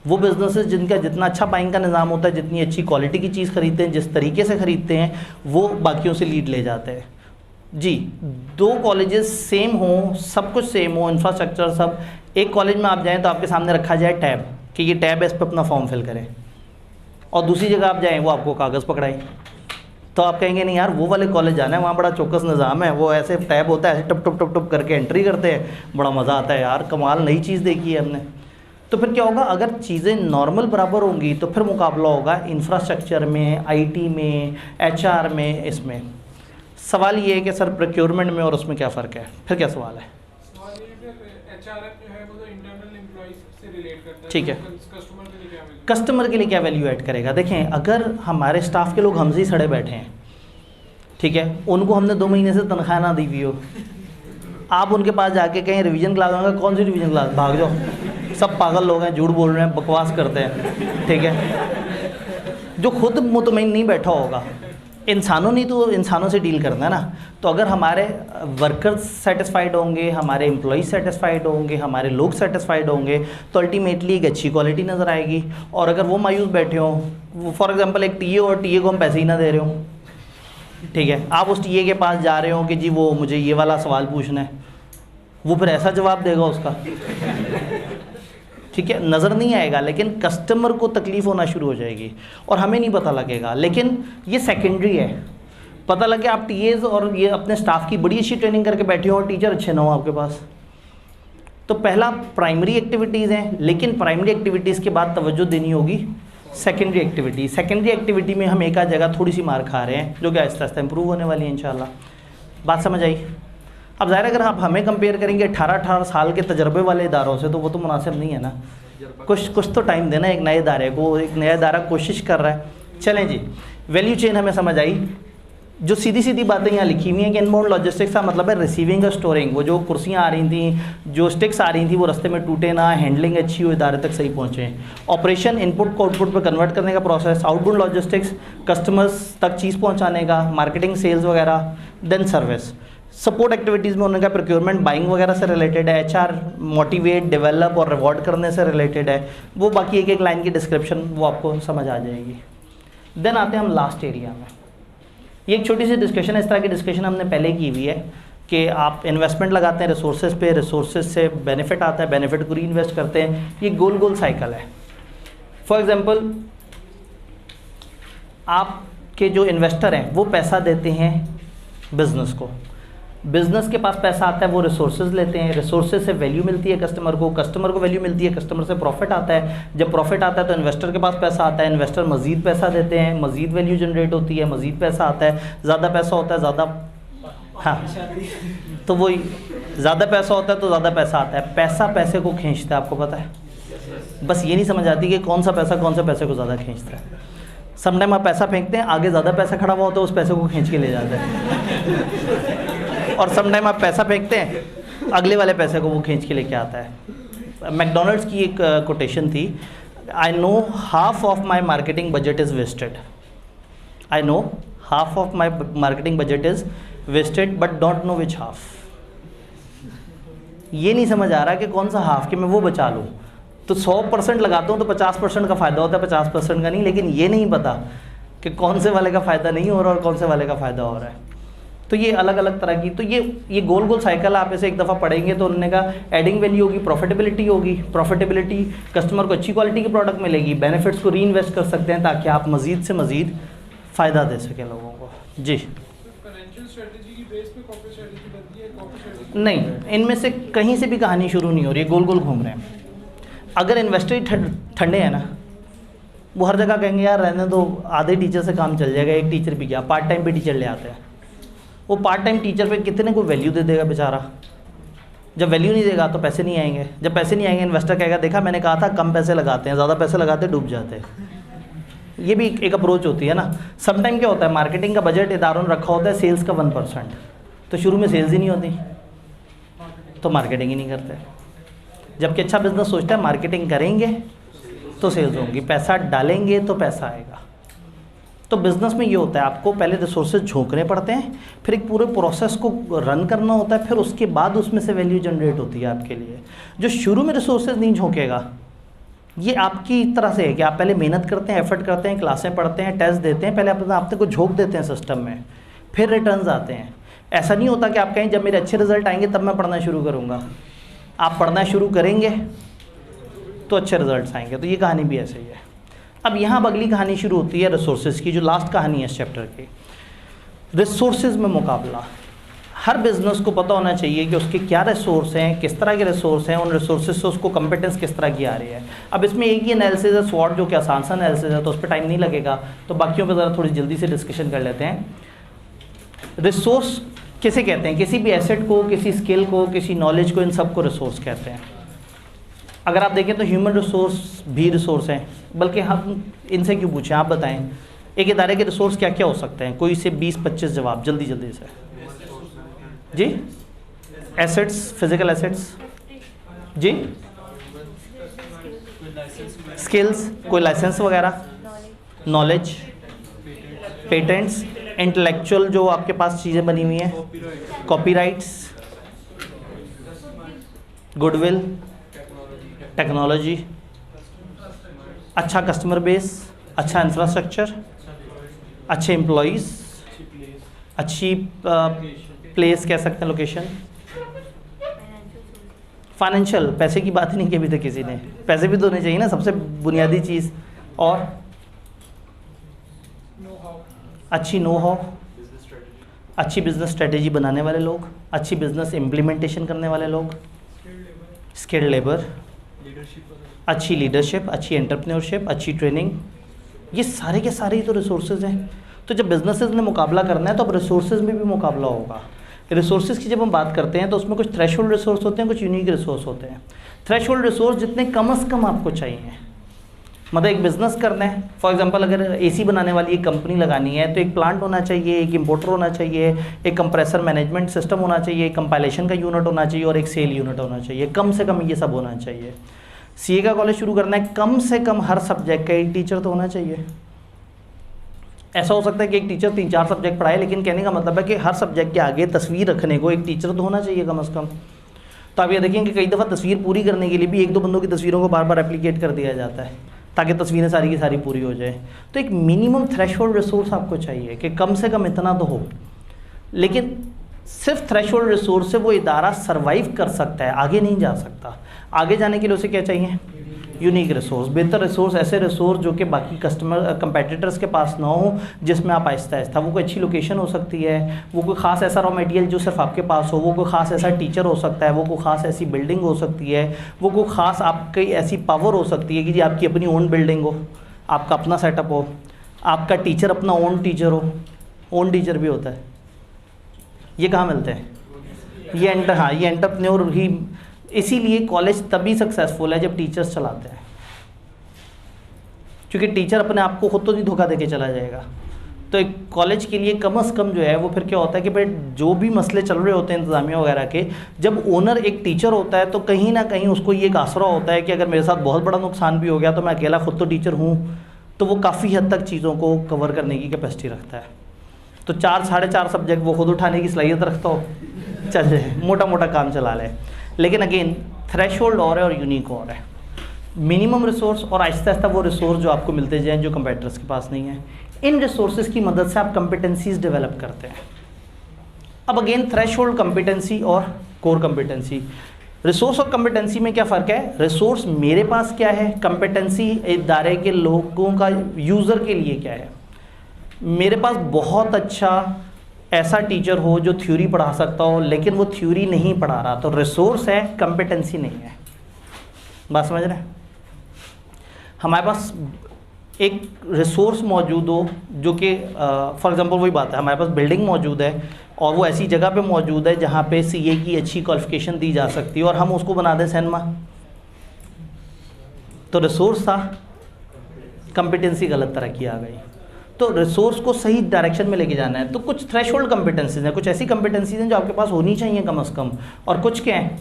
वो बिजनेसेस जिनका जितना अच्छा बाइंग का निज़ाम होता है, जितनी अच्छी क्वालिटी की चीज़ खरीदते हैं, जिस तरीके से खरीदते हैं, वो बाकियों से लीड ले जाते हैं। जी, 2 कॉलेजेस सेम हो, सब कुछ सेम हो, इंफ्रास्ट्रक्चर सब। एक कॉलेज में आप जाएं तो आपके सामने रखा जाए टैब कि ये टैब है, इस पर अपना फॉर्म फिल करें, और दूसरी जगह आप जाएं वो आपको कागज़ पकड़ाएं। तो आप कहेंगे नहीं यार वो वाले कॉलेज जाना है, वहाँ बड़ा चौकस निज़ाम है, वो ऐसे टैब होता है, ऐसे टप टप टप टप करके एंट्री करते हैं, बड़ा मज़ा आता है यार, कमाल नई चीज़ देखी है हमने। तो फिर क्या होगा, अगर चीज़ें नॉर्मल बराबर होंगी तो फिर मुकाबला होगा इंफ्रास्ट्रक्चर में, IT में, HR में। इसमें सवाल ये है कि सर प्रोक्योरमेंट में और उसमें क्या फ़र्क है? फिर क्या सवाल है? सवाल ये है कि HRM जो है वो तो इंटरनल एम्प्लॉइज से रिलेट करता है। ठीक है, कस्टमर के लिए क्या वैल्यू, कस्टमर के लिए क्या वैल्यू ऐड करेगा? देखें, अगर हमारे स्टाफ के लोग हमसे ही सड़े बैठे हैं, ठीक है, उनको हमने 2 महीने से तनख्वाह ना दी हुई हो, आप उनके पास जाके कहीं रिवीजन क्लास होंगे, कौन सी रिवीजन क्लास, भाग जाओ, सब पागल लोग हैं, झूठ बोल रहे हैं, बकवास करते हैं, ठीक है। जो खुद मुतमईन नहीं बैठा होगा, इंसानों नहीं तो इंसानों से डील करना है ना। तो अगर हमारे वर्कर्स सेटिस्फाइड होंगे, हमारे एम्प्लॉइज सेटिस्फाइड होंगे, हमारे लोग सेटिस्फाइड होंगे, तो अल्टीमेटली एक अच्छी क्वालिटी नज़र आएगी। और अगर वो मायूस बैठे हों, फॉर एग्जांपल एक टीए और टीए को हम पैसे ही ना दे रहे हो, ठीक है, आप उस टीए के पास जा रहे हो कि जी वो मुझे ये वाला सवाल पूछना है, वो फिर ऐसा जवाब देगा उसका, ठीक है, नज़र नहीं आएगा, लेकिन कस्टमर को तकलीफ़ होना शुरू हो जाएगी और हमें नहीं पता लगेगा। लेकिन ये सेकेंडरी है। पता लगे आप टीएज और ये अपने स्टाफ की बड़ी अच्छी ट्रेनिंग करके बैठे हो और टीचर अच्छे ना हो आपके पास, तो पहला प्राइमरी एक्टिविटीज़ हैं, लेकिन प्राइमरी एक्टिविटीज़ के बाद तवज्जो देनी होगी सेकेंडरी एक्टिविटी। सेकेंडरी एक्टिविटी में हम एक आध जगह थोड़ी सी मार खा रहे हैं, जो कि आहिस्ता आहिस्ता इंप्रूव होने वाली है इंशाल्लाह। बात समझ आई? अब ज़ाहिर अगर आप हमें कंपेयर करेंगे 18 साल के तजर्बे वाले इदारों से, तो वो तो मुनासिब नहीं है ना। कुछ तो टाइम देना एक नए इदारे को, एक नया इदारा कोशिश कर रहा है। चलें जी, वैल्यू चेन हमें समझ आई। जो सीधी सीधी बातें यहाँ लिखी हुई हैं कि इनबाउंड लॉजिस्टिक्स का मतलब है रिसीविंग और स्टोरिंग। वो जो कुर्सियाँ आ रही थी, जो स्टिक्स आ रही थी, वो रास्ते में टूटे ना, हैंडलिंग अच्छी हो, इदारे तक सही पहुँचे। ऑपरेशन इनपुट को आउटपुट पर कन्वर्ट करने का प्रोसेस। आउटबाउंड लॉजिस्टिक्स कस्टमर्स तक चीज़ पहुँचाने का, मार्केटिंग, सेल्स वगैरह। Then service. सपोर्ट एक्टिविटीज़ में उनका प्रोक्योरमेंट, बाइंग वगैरह से रिलेटेड है। HR मोटिवेट, डेवलप और रिवॉर्ड करने से रिलेटेड है। वो बाकी एक एक लाइन की डिस्क्रिप्शन वो आपको समझ आ जाएगी। देन आते हैं हम लास्ट एरिया में। ये एक छोटी सी डिस्कशन है, इस तरह की डिस्कशन हमने पहले की हुई है कि आप इन्वेस्टमेंट लगाते हैं रिसोर्सेज पे, रिसोर्सेज से बेनिफिट आता है, बेनिफिट को री इन्वेस्ट करते हैं। ये गोल गोल साइकिल है। फॉर एग्जांपल, आपके जो इन्वेस्टर हैं वो पैसा देते हैं बिज़नेस को, बिज़नेस के पास पैसा आता है, वो रिसोर्सेज लेते हैं, रिसोर्सेज से वैल्यू मिलती है कस्टमर को वैल्यू मिलती है, कस्टमर से प्रॉफिट आता है। जब प्रॉफिट आता है तो इन्वेस्टर के पास पैसा आता है, इन्वेस्टर मज़ीद पैसा देते हैं, मज़ीद वैल्यू जनरेट होती है, मज़ीद पैसा आता है, ज़्यादा पैसा होता है, ज़्यादा, हाँ, तो वही ज़्यादा पैसा होता है तो ज़्यादा पैसा आता है। पैसा पैसे को खींचता है, आपको पता है। बस ये नहीं समझ आती कि कौन सा पैसा कौन से पैसे को ज़्यादा खींचता है। समटाइम आप पैसा फेंकते हैं, आगे ज़्यादा पैसा खड़ा हुआ होता है, उस पैसे को खींच के ले जाते हैं। और समटाइम आप पैसा फेंकते हैं, अगले वाले पैसे को वो खींच के लेके आता है। मैकडोनल्ड्स की एक कोटेशन थी, I know half of my marketing budget is wasted, I know half of my marketing budget is wasted but don't know which half. ये नहीं समझ आ रहा कि कौन सा हाफ कि मैं वो बचा लूँ। तो 100% लगाता हूँ तो 50% का फ़ायदा होता है, 50% का नहीं। लेकिन ये नहीं पता कि कौन से वाले का फ़ायदा नहीं हो रहा और कौन से वाले का फ़ायदा हो रहा है। तो ये अलग अलग तरह की, तो ये गोल गोल साइकिल आप इसे एक दफ़ा पढ़ेंगे तो उन्होंने कहा एडिंग वैल्यू होगी, प्रॉफिटेबिलिटी होगी। प्रॉफिटेबिलिटी, कस्टमर को अच्छी क्वालिटी की प्रोडक्ट मिलेगी, बेनिफिट्स को री इन्वेस्ट कर सकते हैं ताकि आप मज़ीद से मज़ीद फ़ायदा दे सकें लोगों को। जी, फाइनेंशियल स्ट्रेटजी की बेस पे कॉर्पोरेट स्ट्रेटजी बनती है, कॉर्पोरेट स्ट्रेटजी नहीं, इनमें से कहीं से भी कहानी शुरू नहीं हो रही है, गोल गोल घूम रहे हैं। अगर इन्वेस्टर ही ठंडे हैं ना, वो हर जगह कहेंगे यार रहने दो, आधे टीचर से काम चल जाएगा, एक टीचर भी क्या, पार्ट टाइम पे टीचर ले आते हैं। वो पार्ट टाइम टीचर पे कितने को वैल्यू दे देगा बेचारा। जब वैल्यू नहीं देगा तो पैसे नहीं आएंगे, जब पैसे नहीं आएंगे इन्वेस्टर कहेगा देखा मैंने कहा था कम पैसे लगाते हैं, ज़्यादा पैसे लगाते डूब जाते हैं। ये भी एक अप्रोच होती है ना। समटाइम क्या होता है, मार्केटिंग का बजट इदारों ने रखा होता है सेल्स का 1%, तो शुरू में सेल्स ही नहीं होती तो मार्केटिंग ही नहीं करते। जबकि अच्छा बिजनेस सोचता है मार्केटिंग करेंगे तो सेल्स होंगी, पैसा डालेंगे तो पैसा आएगा। तो बिज़नेस में ये होता है, आपको पहले रिसोर्सेज झोंकने पड़ते हैं, फिर एक पूरे प्रोसेस को रन करना होता है, फिर उसके बाद उसमें से वैल्यू जनरेट होती है आपके लिए। जो शुरू में रिसोर्सेज नहीं झोंकेगा, ये आपकी तरह से है कि आप पहले मेहनत करते हैं, एफर्ट करते हैं, क्लासें पढ़ते हैं, टेस्ट देते हैं, पहले अपने आप को झोंक देते हैं सिस्टम में, फिर रिटर्न्स आते हैं। ऐसा नहीं होता कि आप कहें जब मेरे अच्छे रिजल्ट आएंगे तब मैं पढ़ना शुरू करूँगा। आप पढ़ना शुरू करेंगे तो अच्छे रिजल्ट्स आएंगे। तो ये कहानी भी ऐसे ही है। अब यहाँ अब अगली कहानी शुरू होती है रिसोर्सेज की, जो लास्ट कहानी है इस चैप्टर की। रिसोर्सेज में मुकाबला। हर बिज़नेस को पता होना चाहिए कि उसके क्या रिसोर्स हैं, किस तरह के रिसोर्स हैं, उन रिसोर्सेज से उसको कंपिटेंस किस तरह की आ रही है। अब इसमें एक ही एनालिसिस है स्वॉट, जो कि आसान सा एनालिसिस है, तो उस पर टाइम नहीं लगेगा, तो बाकियों पर ज़रा थोड़ी जल्दी से डिस्कशन कर लेते हैं। रिसोर्स किसे कहते हैं? किसी भी एसेट को, किसी स्किल को, किसी नॉलेज को, इन सब को रिसोर्स कहते हैं। अगर आप देखें तो ह्यूमन रिसोर्स भी रिसोर्स हैं, बल्कि हम इनसे क्यों पूछें, आप बताएं एक इदारे के रिसोर्स क्या क्या हो सकते हैं? कोई से 20-25 जवाब जल्दी जल्दी से जी। एसेट्स, फिजिकल एसेट्स जी, स्किल्स, कोई लाइसेंस वगैरह, नॉलेज, पेटेंट्स, इंटेलेक्चुअल जो आपके पास चीज़ें बनी हुई हैं, कॉपीराइट्स, गुडविल, टेक्नोलॉजी, अच्छा कस्टमर बेस, अच्छा इंफ्रास्ट्रक्चर, अच्छे एम्प्लॉयज़, अच्छी प्लेस कह सकते हैं, लोकेशन, फाइनेंशियल, पैसे की बात ही नहीं की अभी तक किसी ने, पैसे भी तो होने चाहिए ना, सबसे बुनियादी चीज़, और अच्छी नो हाउ, अच्छी बिजनेस स्ट्रेटेजी बनाने वाले लोग, अच्छी बिजनेस इम्प्लीमेंटेशन करने वाले लोग, स्किल्ड लेबर, लीडरशिप, अच्छी लीडरशिप, अच्छी एंटरप्रेन्योरशिप, अच्छी ट्रेनिंग, ये सारे के सारे ही तो रिसोर्सेज हैं। तो जब बिजनेसेस ने मुकाबला करना है तो अब रिसोर्सेज में भी मुकाबला होगा। रिसोर्सेज की जब हम बात करते हैं तो उसमें कुछ थ्रेशोल्ड रिसोर्स होते हैं, कुछ यूनिक रिसोर्स होते हैं। थ्रेशोल्ड रिसोर्स जितने कम से कम आपको चाहिए, मतलब एक बिज़नेस करना है, फॉर एग्जांपल अगर एसी बनाने वाली एक कंपनी लगानी है तो एक प्लांट होना चाहिए, एक इंपोर्टर होना चाहिए, एक कंप्रेसर मैनेजमेंट सिस्टम होना चाहिए, एक कंपाइलेशन का यूनिट होना चाहिए और एक सेल यूनिट होना चाहिए। कम से कम ये सब होना चाहिए। सीए का कॉलेज शुरू करना है, कम से कम हर सब्जेक्ट का एक टीचर तो होना चाहिए। ऐसा हो सकता है कि एक टीचर 3-4 सब्जेक्ट पढ़ाए, लेकिन कहने का मतलब है कि हर सब्जेक्ट के आगे तस्वीर रखने को एक टीचर तो होना चाहिए कम से कम। तो आप ये देखें कि कई दफ़ा तस्वीर पूरी करने के लिए भी 1-2 बंदों की तस्वीरों को बार बार एप्लीकेट कर दिया जाता है ताकि तस्वीरें सारी की सारी पूरी हो जाए। तो एक मिनिमम थ्रेशोल्ड रिसोर्स आपको चाहिए कि कम से कम इतना तो हो। लेकिन सिर्फ थ्रेशोल्ड रिसोर्स से वो इदारा सर्वाइव कर सकता है, आगे नहीं जा सकता। आगे जाने के लिए उसे क्या चाहिए? यूनिक रिसोर्स, बेहतर रिसोर्स, ऐसे रिसोर्स जो कि बाकी कस्टमर कंपेटिटर्स के पास ना हो, जिसमें आप आहिस्ता आहिस्ता, वो कोई अच्छी लोकेशन हो सकती है, वो कोई ख़ास ऐसा रॉ मटेरियल जो सिर्फ आपके पास हो, वो कोई ख़ास ऐसा टीचर हो सकता है, वो कोई ख़ास ऐसी बिल्डिंग हो सकती है, वो कोई ख़ास आपकी ऐसी पावर हो सकती है कि जी आपकी अपनी ओन बिल्डिंग हो, आपका अपना सेटअप हो, आपका टीचर अपना ओन टीचर हो। ओन टीचर भी होता है, ये कहाँ मिलते हैं? ये एंटरप्रेन्योर ही। इसीलिए कॉलेज तभी सक्सेसफुल है जब टीचर्स चलाते हैं, क्योंकि टीचर अपने आप को खुद तो नहीं धोखा देके चला जाएगा। तो एक कॉलेज के लिए कम से कम जो है वो फिर क्या होता है कि भाई जो भी मसले चल रहे होते हैं इंतज़ामिया वगैरह के, जब ओनर एक टीचर होता है तो कहीं ना कहीं उसको ये एक आसरा होता है कि अगर मेरे साथ बहुत बड़ा नुकसान भी हो गया तो मैं अकेला खुद तो टीचर हूँ, तो वो काफ़ी हद तक चीज़ों को कवर करने की कैपेसिटी रखता है। तो 4-4.5 सब्जेक्ट वो खुद उठाने की सलाहियत रखता हो, चल जाए, मोटा मोटा काम चला ले। लेकिन अगेन थ्रेशोल्ड और है और यूनिक और है। मिनिमम रिसोर्स और आहिस्ता आहिस्ता वो रिसोर्स जो आपको मिलते जाएँ जो कंपेटिटर्स के पास नहीं है। इन रिसोर्सेज की मदद से आप कंपिटेंसीज डेवलप करते हैं। अब अगेन थ्रेशोल्ड कंपिटेंसी और कोर कंपिटेंसी, रिसोर्स और कंपिटेंसी में क्या फ़र्क है? रिसोर्स मेरे पास क्या है, कंपिटेंसी इदारे के लोगों का, यूज़र के लिए क्या है। मेरे पास बहुत अच्छा ऐसा टीचर हो जो थ्योरी पढ़ा सकता हो लेकिन वो थ्योरी नहीं पढ़ा रहा, तो रिसोर्स है, कंपिटेंसी नहीं है। बात समझ रहे हैं? हमारे पास एक रिसोर्स मौजूद हो जो कि फॉर एग्जांपल वही बात है, हमारे पास बिल्डिंग मौजूद है और वो ऐसी जगह पे मौजूद है जहाँ पे सीए की अच्छी क्वालिफिकेशन दी जा सकती है और हम उसको बना दें सिनेमा, तो रिसोर्स था, कंपिटेंसी गलत तरह की आ गई। तो रिसोर्स को सही डायरेक्शन में लेके जाना है। तो कुछ थ्रेशोल्ड कंपिटेंसीज हैं, कुछ ऐसी कंपिटेंसीज हैं जो आपके पास होनी चाहिए कम से कम, और कुछ क्या हैं?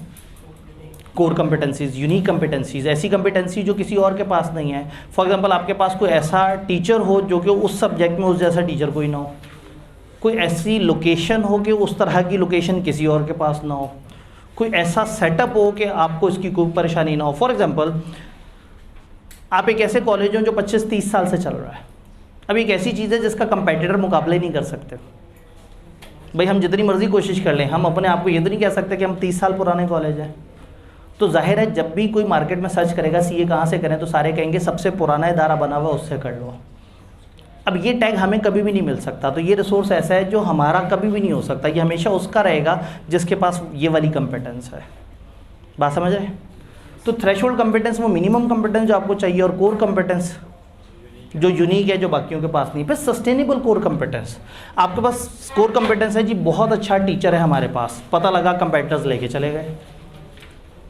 कोर कंपिटेंसीज, यूनिक कंपिटेंसीज, ऐसी कंपिटेंसी जो किसी और के पास नहीं है। फॉर एग्जांपल आपके पास कोई ऐसा टीचर हो जो कि उस सब्जेक्ट में उस जैसा टीचर कोई ना हो, कोई ऐसी लोकेशन हो कि उस तरह की लोकेशन किसी और के पास ना हो, कोई ऐसा सेटअप हो कि आपको इसकी कोई परेशानी ना हो। फॉर एग्जांपल आप एक ऐसे कॉलेज हो जो 25-30 साल से चल रहा है, अब एक ऐसी चीज़ है जिसका कंपेटिटर मुकाबला ही नहीं कर सकते। भाई हम जितनी मर्जी कोशिश कर लें, हम अपने आप को ये तो नहीं कह सकते कि हम 30 साल पुराने कॉलेज हैं। तो जाहिर है जब भी कोई मार्केट में सर्च करेगा सीए कहाँ से करें, तो सारे कहेंगे सबसे पुराना इदारा बना हुआ उससे कर लो। अब ये टैग हमें कभी भी नहीं मिल सकता, तो ये रिसोर्स ऐसा है जो हमारा कभी भी नहीं हो सकता, ये हमेशा उसका रहेगा जिसके पास ये वाली कंपिटेंस है। बात समझ रहे? तो थ्रेशोल्ड कंपिटेंस वो मिनिमम कंपिटेंस जो आपको चाहिए, और कोर कंपिटेंस जो यूनिक है, जो बाकियों के पास नहीं। फिर सस्टेनेबल कोर कंपिटेंस, आपके पास कोर कंपिटेंस है जी, बहुत अच्छा टीचर है हमारे पास, पता लगा कंपेटिटर्स लेके चले गए।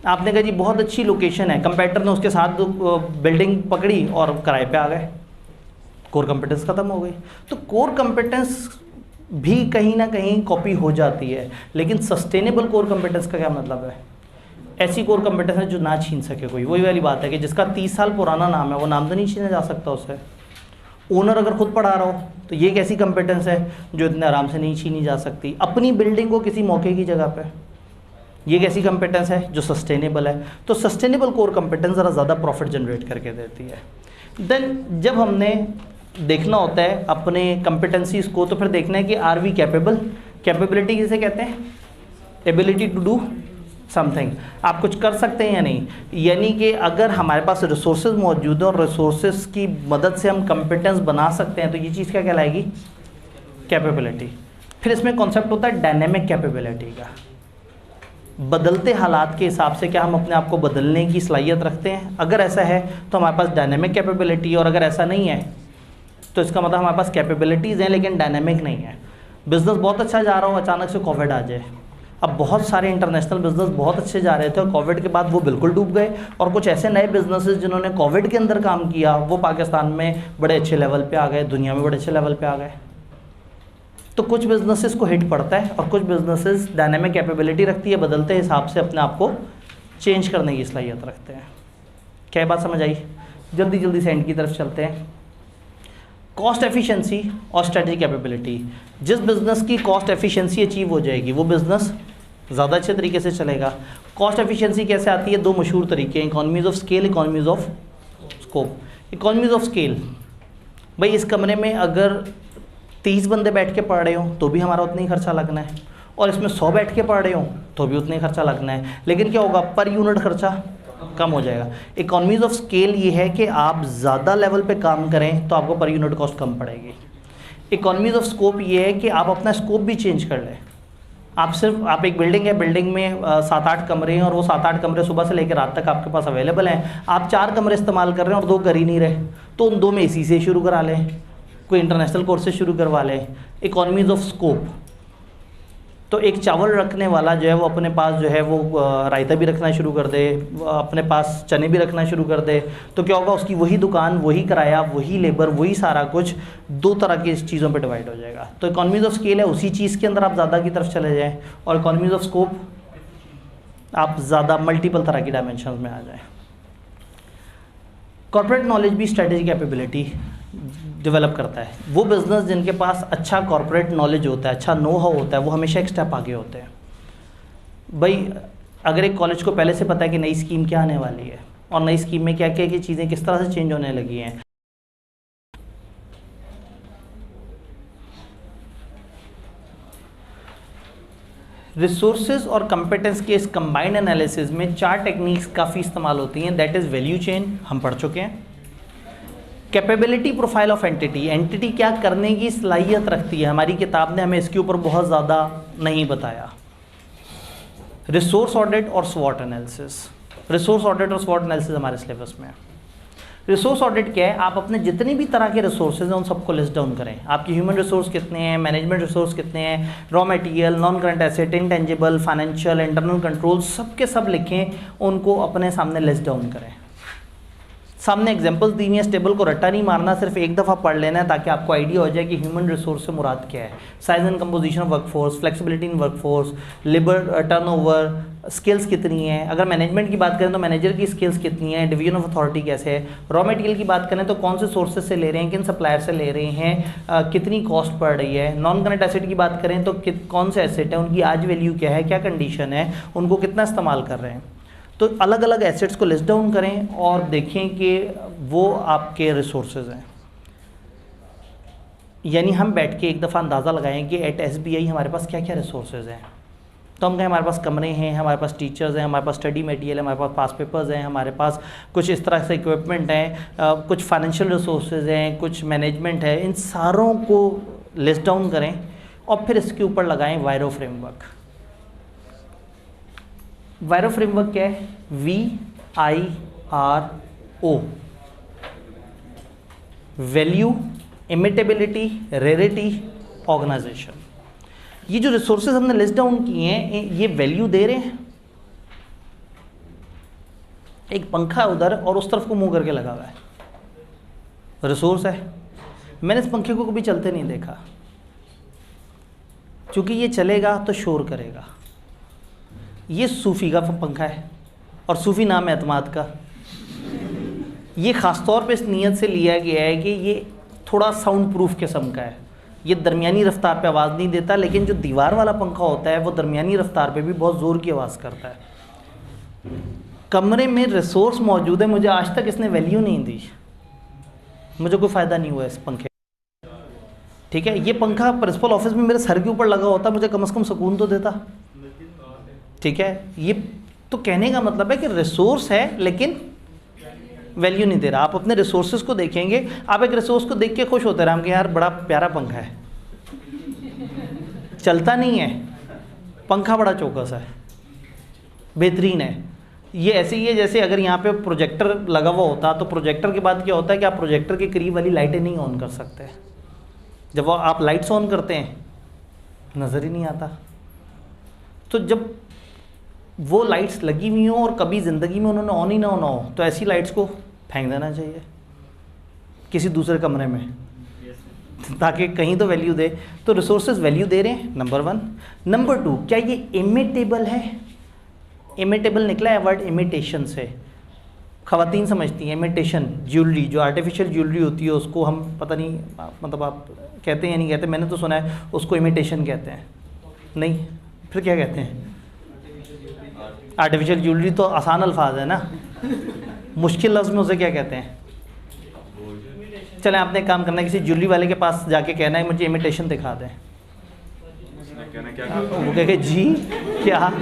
आपने कहा जी बहुत अच्छी लोकेशन है, कंपेटिटर ने उसके साथ बिल्डिंग पकड़ी और किराए पे आ गए, कोर कंपिटेंस ख़त्म हो गई। तो कोर कंपिटेंस भी कहीं ना कहीं कॉपी हो जाती है, लेकिन सस्टेनेबल कोर कंपिटेंस का क्या मतलब है? ऐसी कोर कंपिटेंस है जो ना छीन सके कोई। वही वाली बात है कि जिसका 30 साल पुराना नाम है वो नाम तो नहीं छीना जा सकता उससे। ओनर अगर खुद पढ़ा रहा हो तो ये एक ऐसी कंपिटेंस है जो इतने आराम से नहीं छीनी जा सकती। अपनी बिल्डिंग को किसी मौके की जगह पे, ये एक ऐसी कंपिटेंस है जो सस्टेनेबल है। तो सस्टेनेबल कोर कंपिटेंस ज़रा ज़्यादा प्रॉफिट जनरेट करके देती है। देन जब हमने देखना होता है अपने कंपिटेंसीज को, तो फिर देखना है कि आर वी कैपेबल। कैपेबिलिटी किसे कहते हैं? एबिलिटी टू डू समथिंग, आप कुछ कर सकते हैं या नहीं। यानी कि अगर हमारे पास रिसोर्सेज मौजूद है और रिसोर्सेज की मदद से हम कंपिटेंस बना सकते हैं, तो ये चीज़ क्या कहलाएगी? कैपेबिलिटी। फिर इसमें कॉन्सेप्ट होता है डायनेमिक कैपेबिलिटी का। बदलते हालात के हिसाब से क्या हम अपने आप को बदलने की सलाहियत रखते हैं? अगर ऐसा है तो हमारे पास डायनेमिक कैपेबिलिटी, और अगर ऐसा नहीं है तो इसका मतलब हमारे पास कैपेबिलिटीज़ हैं लेकिन डायनेमिक नहीं है। बिज़नेस बहुत अच्छा जा रहा हो, अचानक से कोविड आ जाए। अब बहुत सारे इंटरनेशनल बिजनेस बहुत अच्छे जा रहे थे और कोविड के बाद वो बिल्कुल डूब गए, और कुछ ऐसे नए बिजनेसेस जिन्होंने कोविड के अंदर काम किया वो पाकिस्तान में बड़े अच्छे लेवल पे आ गए, दुनिया में बड़े अच्छे लेवल पे आ गए। तो कुछ बिजनेसेस को हिट पड़ता है और कुछ बिजनेसेस डायनेमिक कैपेबिलिटी रखती है, बदलते हिसाब से अपने आप को चेंज करने की सलाहियत रखते हैं। क्या बात समझ आई? जल्दी जल्दी से एंड की तरफ चलते हैं। कॉस्ट एफिशिएंसी और स्ट्रेटजी कैपेबिलिटी। जिस बिज़नेस की कॉस्ट एफिशिएंसी अचीव हो जाएगी वो बिज़नेस ज़्यादा अच्छे तरीके से चलेगा। कॉस्ट एफिशिएंसी कैसे आती है? दो मशहूर तरीके हैं, economies of scale, economies of scope. Economies of scale, भाई इस कमरे में अगर 30 बंदे बैठ के पढ़ रहे हो तो भी हमारा उतना ही खर्चा लगना है, और इसमें 100 बैठ के पढ़ रहे हो तो भी उतना ही खर्चा लगना है, लेकिन क्या होगा? पर यूनिट खर्चा कम हो जाएगा। इकोनॉमीज़ ऑफ स्केल ये है कि आप ज़्यादा लेवल पे काम करें तो आपको पर यूनिट कॉस्ट कम पड़ेगी। इकोनॉमीज़ ऑफ स्कोप ये है कि आप अपना स्कोप भी चेंज कर लें। आप एक बिल्डिंग है, बिल्डिंग में 7-8 कमरे हैं और वो 7-8 कमरे सुबह से लेकर रात तक आपके पास अवेलेबल हैं। आप 4 कमरे इस्तेमाल कर रहे हैं और 2 कर ही नहीं रहे, तो उन 2 में AC से शुरू करा लें, कोई इंटरनेशनल कोर्स से शुरू करवा लें। इकोनॉमीज़ ऑफ स्कोप, तो एक चावल रखने वाला जो है वो अपने पास जो है वो रायता भी रखना शुरू कर दे, अपने पास चने भी रखना शुरू कर दे, तो क्या होगा? उसकी वही दुकान, वही किराया, वही लेबर, वही सारा कुछ 2 तरह की चीज़ों पे डिवाइड हो जाएगा। तो इकोनॉमीज़ ऑफ स्केल है उसी चीज़ के अंदर आप ज़्यादा की तरफ चले जाएँ, और इकोनॉमीज़ ऑफ स्कोप आप ज़्यादा मल्टीपल तरह की डायमेंशन में आ जाएँ। कॉर्पोरेट नॉलेज भी स्ट्रेटेजी कैपेबिलिटी डेवलप करता है। वो बिज़नेस जिनके पास अच्छा कॉर्पोरेट नॉलेज होता है, अच्छा नो हाउ होता है, वो हमेशा एक स्टेप आगे होते हैं। भाई अगर एक कॉलेज को पहले से पता है कि नई स्कीम क्या आने वाली है और नई स्कीम में क्या क्या की चीज़ें किस तरह से चेंज होने लगी हैं, रिसोर्सेज और कंपेटेंस के इस कंबाइंड एनालिसिस में 4 टेक्निक्स काफ़ी इस्तेमाल होती हैं। दैट इज़ वैल्यू चेन, हम पढ़ चुके हैं। Capability profile of entity, entity क्या करने की सलाहियत रखती है, हमारी किताब ने हमें इसके ऊपर बहुत ज़्यादा नहीं बताया। रिसोर्स ऑडिट और स्वॉट एनालिसिस, रिसोर्स ऑडिट और स्वॉट एनालिसिस हमारे सिलेबस में है। रिसोर्स ऑडिट क्या है? आप अपने जितने भी तरह के रिसोर्सेज हैं उन सबको लिस्ट डाउन करें। आपके ह्यूमन रिसोर्स कितने हैं, मैनेजमेंट रिसोर्स कितने हैं, raw material, non current asset, intangible, financial, internal control, सब के सब लिखें, उनको अपने सामने लिस्ट डाउन करें। सामने एग्जांपल्स दी हुई हैं, इस टेबल को रट्टा नहीं मारना, सिर्फ एक दफ़ा पढ़ लेना है ताकि आपको आइडिया हो जाए कि ह्यूमन रिसोर्स से मुराद क्या है। Size and composition of workforce, flexibility in workforce, labour turnover, skills कितनी है। अगर मैनेजमेंट की बात करें तो मैनेजर की स्किल्स कितनी है, डिवीजन ऑफ अथॉरिटी कैसे है। रॉ मटेरियल की बात करें तो कौन से सोर्सेज से ले रहे हैं, किन सप्लायर से ले रहे हैं, कितनी कॉस्ट पड़ रही है। नॉन करंट एसेट की बात करें तो कौन से एसेट है, उनकी आज वैल्यू क्या है, क्या कंडीशन है, उनको कितना इस्तेमाल कर रहे हैं। तो अलग अलग एसेट्स को लिस्ट डाउन करें और देखें कि वो आपके रिसोर्सेज हैं। यानी हम बैठ के एक दफ़ा अंदाज़ा लगाएं कि एट SBI हमारे पास क्या क्या रिसोर्सेज हैं। तो हम कहें हमारे पास कमरे हैं, हमारे पास टीचर्स हैं, हमारे पास स्टडी मटेरियल है, हमारे पास पास पेपर्स हैं, हमारे पास कुछ इस तरह से इक्विपमेंट हैं, कुछ फाइनेंशियल रिसोर्सेज हैं, कुछ मैनेजमेंट है। इन सारों को लिस्ट डाउन करें और फिर इसके ऊपर लगाएं वायरो फ्रेमवर्क। वायरो फ्रेमवर्क क्या है? VIRO, value, imitability, rarity, organization. ये जो रिसोर्सेज हमने लिस्ट डाउन किए हैं ये वैल्यू दे रहे हैं। एक पंखा उधर और उस तरफ को मुंह करके लगा हुआ है, रिसोर्स है। मैंने इस पंखे को कभी चलते नहीं देखा, क्योंकि ये चलेगा तो शोर करेगा। ये सूफ़ी का पंखा है और सूफ़ी नाम है एतमाद का। ये ख़ास तौर पे इस नीयत से लिया गया है कि ये थोड़ा साउंड प्रूफ किस्म का है। ये दरमियानी रफ्तार पे आवाज़ नहीं देता, लेकिन जो दीवार वाला पंखा होता है वो दरमियानी रफ्तार पे भी बहुत ज़ोर की आवाज़ करता है। कमरे में रिसोर्स मौजूद है, मुझे आज तक इसने वैल्यू नहीं दी, मुझे कोई फ़ायदा नहीं हुआ इस पंखे। ठीक है, ये पंखा प्रिंसिपल ऑफिस में मेरे सर के ऊपर लगा होता, मुझे कम से कम सुकून तो देता। ठीक है, ये तो कहने का मतलब है कि रिसोर्स है लेकिन वैल्यू नहीं दे रहा। आप अपने रिसोर्सेज को देखेंगे, आप एक रिसोर्स को देख के खुश होते रहे कि यार बड़ा प्यारा पंखा है, चलता नहीं है, पंखा बड़ा चौकस है। बेहतरीन है। ये ऐसे ही है जैसे अगर यहाँ पे प्रोजेक्टर लगा हुआ होता तो प्रोजेक्टर के बाद क्या होता है कि आप प्रोजेक्टर के करीब वाली लाइटें नहीं ऑन कर सकते। जब वो आप लाइट्स ऑन करते हैं नज़र ही नहीं आता। तो जब वो लाइट्स लगी हुई हों और कभी ज़िंदगी में उन्होंने ऑन ही ना होना हो तो ऐसी लाइट्स को फेंक देना चाहिए किसी दूसरे कमरे में, ताकि कहीं तो वैल्यू दे। तो रिसोर्सेज वैल्यू दे रहे हैं, नंबर 1। नंबर 2, क्या ये इमिटेबल है? इमिटेबल निकला है वर्ड इमिटेशन से। ख़वातीन समझती हैं इमिटेशन, ज्वेलरी जो आर्टिफिशियल ज्वेलरी होती है उसको हम पता नहीं मतलब आप कहते हैं या नहीं कहते, मैंने तो सुना है उसको इमिटेशन कहते हैं। नहीं, फिर क्या कहते हैं? आर्टिफिशियल ज्वेलरी तो आसान अल्फाज है ना, मुश्किल लफ्ज़ में उसे क्या कहते हैं? चलें आपने एक काम करना है, किसी ज्वेलरी वाले के पास जाके कहना है मुझे इमिटेशन दिखा दें। वो कहे जी क्या?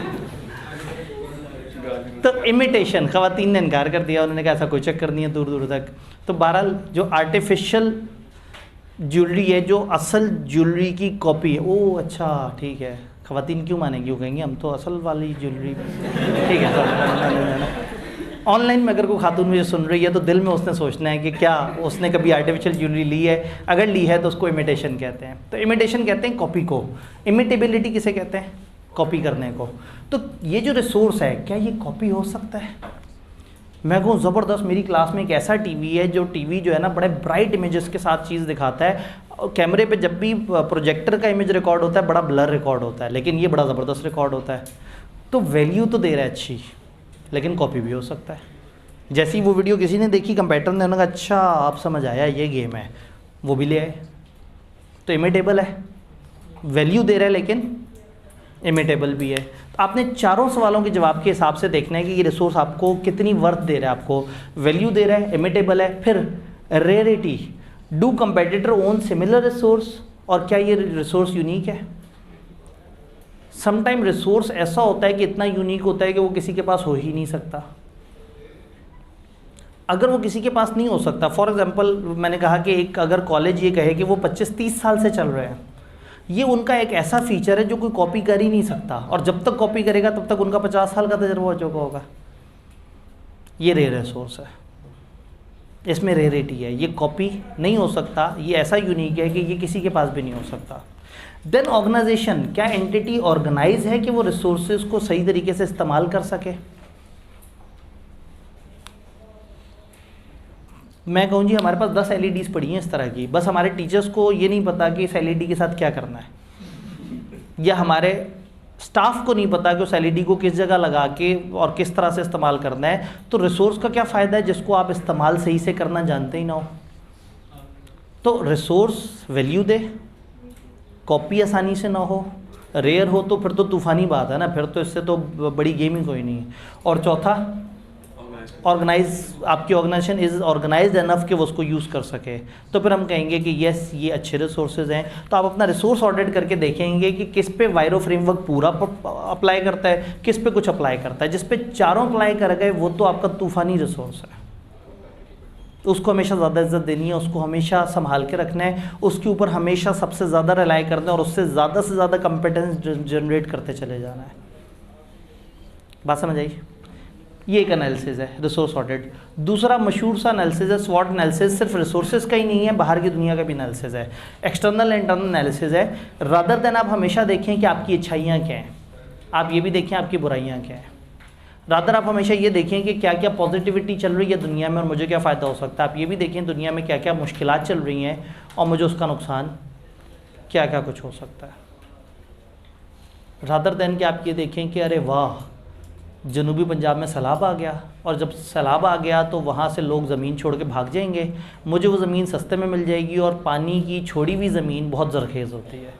तो इमिटेशन ख़वातीन ने इनकार कर दिया, उन्होंने कहा ऐसा कोई चक्कर नहीं है दूर दूर तक। तो बहरहाल जो आर्टिफिशियल ज्वेलरी है, जो असल ज्वेलरी की कॉपी है, ओह अच्छा ठीक है, ख़वातीन क्यों मानेंगी, वो कहेंगी हम तो असल वाली ज्वेलरी ठीक है। ऑनलाइन में अगर कोई खातून मुझे सुन रही है तो दिल में उसने सोचना है कि क्या उसने कभी आर्टिफिशियल ज्वेलरी ली है, अगर ली है तो उसको इमिटेशन कहते हैं। तो इमिटेशन कहते हैं कॉपी को, इमिटेबिलिटी किसे कहते हैं? कॉपी करने को। तो ये जो रिसोर्स है क्या ये कॉपी हो सकता है? मैं कहूँ ज़बरदस्त, मेरी क्लास में एक ऐसा टीवी है जो टीवी जो है ना बड़े ब्राइट इमेजेस के साथ चीज़ दिखाता है, और कैमरे पे जब भी प्रोजेक्टर का इमेज रिकॉर्ड होता है बड़ा ब्लर रिकॉर्ड होता है, लेकिन ये बड़ा ज़बरदस्त रिकॉर्ड होता है। तो वैल्यू तो दे रहा है अच्छी, लेकिन कॉपी भी हो सकता है। जैसी वो वीडियो किसी ने देखी कंप्यूटर ने, उन्होंने कहा अच्छा आप समझ आया ये गेम है, वो भी ले आए। तो इमिटेबल है, वैल्यू दे रहा है लेकिन इमिटेबल भी है। तो आपने चारों सवालों के जवाब के हिसाब से देखना है कि ये रिसोर्स आपको कितनी वर्थ दे रहा है। आपको वैल्यू दे रहा है, इमिटेबल है। फिर rarity, do competitor own similar resource, और क्या ये रिसोर्स यूनिक है? समटाइम रिसोर्स ऐसा होता है कि इतना यूनिक होता है कि वो किसी के पास हो ही नहीं सकता। अगर वो किसी के पास नहीं हो सकता, फॉर एग्जांपल मैंने कहा कि एक अगर कॉलेज ये कहे कि वो 25-30 साल से चल रहे हैं, ये उनका एक ऐसा फीचर है जो कोई कॉपी कर ही नहीं सकता, और जब तक कॉपी करेगा तब तक उनका 50 साल का तजर्बा हो चुका होगा। ये रेयर रिसोर्स है, इसमें रेयरिटी है, ये कॉपी नहीं हो सकता, ये ऐसा यूनिक है कि ये किसी के पास भी नहीं हो सकता। देन ऑर्गेनाइजेशन, क्या एंटिटी ऑर्गेनाइज है कि वो रिसोर्सेज को सही तरीके से इस्तेमाल कर सके? मैं कहूँ जी हमारे पास 10 LEDs पड़ी हैं इस तरह की, बस हमारे टीचर्स को ये नहीं पता कि इस LED के साथ क्या करना है, या हमारे स्टाफ को नहीं पता कि उस LED को किस जगह लगा के और किस तरह से इस्तेमाल करना है। तो रिसोर्स का क्या फ़ायदा है जिसको आप इस्तेमाल सही से करना जानते ही ना हो? तो रिसोर्स वैल्यू दे, कॉपी आसानी से ना हो, रेयर हो, तो फिर तो तूफ़ानी बात है ना, फिर तो इससे तो बड़ी गेम ही कोई नहीं है। और चौथा, ऑर्गेनाइज, आपकी ऑर्गेनाइजेशन इज़ ऑर्गेनाइज्ड एनफ कि वो उसको यूज़ कर सके। तो फिर हम कहेंगे कि येस ये अच्छे रिसोर्सेज हैं। तो आप अपना रिसोर्स ऑडिट करके देखेंगे कि किस पे वायरो फ्रेमवर्क पूरा अप्लाई करता है, किस पे कुछ अप्लाई करता है। जिस पे चारों अप्लाई कर गए वो तो आपका तूफ़ानी रिसोर्स है, उसको हमेशा ज़्यादा इज्जत देनी है, उसको हमेशा संभाल के रखना है, उसके ऊपर हमेशा सबसे ज़्यादा रिलाई करना है और उससे ज़्यादा से ज़्यादा कंपिटेंस जनरेट करते चले जाना है। बात समझ आई? ये एक एनालिसिस है रिसोर्स ऑडिट। दूसरा मशहूर सा एनालिसिस है स्वॉट एनालिसिस। सिर्फ रिसोर्सेज का ही नहीं है, बाहर की दुनिया का भी एनालिसिस है, एक्सटर्नल इंटरनल एनालिसिस है। रादर देन आप हमेशा देखें कि आपकी अच्छाइयाँ क्या हैं, आप ये भी देखें आपकी बुराइयाँ क्या हैं। रादर आप हमेशा ये देखें कि क्या क्या पॉजिटिविटी चल रही है दुनिया में और मुझे क्या फ़ायदा हो सकता है। आप ये भी देखें दुनिया में क्या क्या मुश्किलात चल रही हैं और मुझे उसका नुकसान क्या क्या कुछ हो सकता है। रादर देन कि आप ये देखें कि अरे वाह जनूबी पंजाब में सैलाब आ गया, और जब सैलाब आ गया तो वहाँ से लोग ज़मीन छोड़ के भाग जाएंगे, मुझे वो ज़मीन सस्ते में मिल जाएगी, और पानी की छोड़ी हुई ज़मीन बहुत ज़रखेज़ होती है,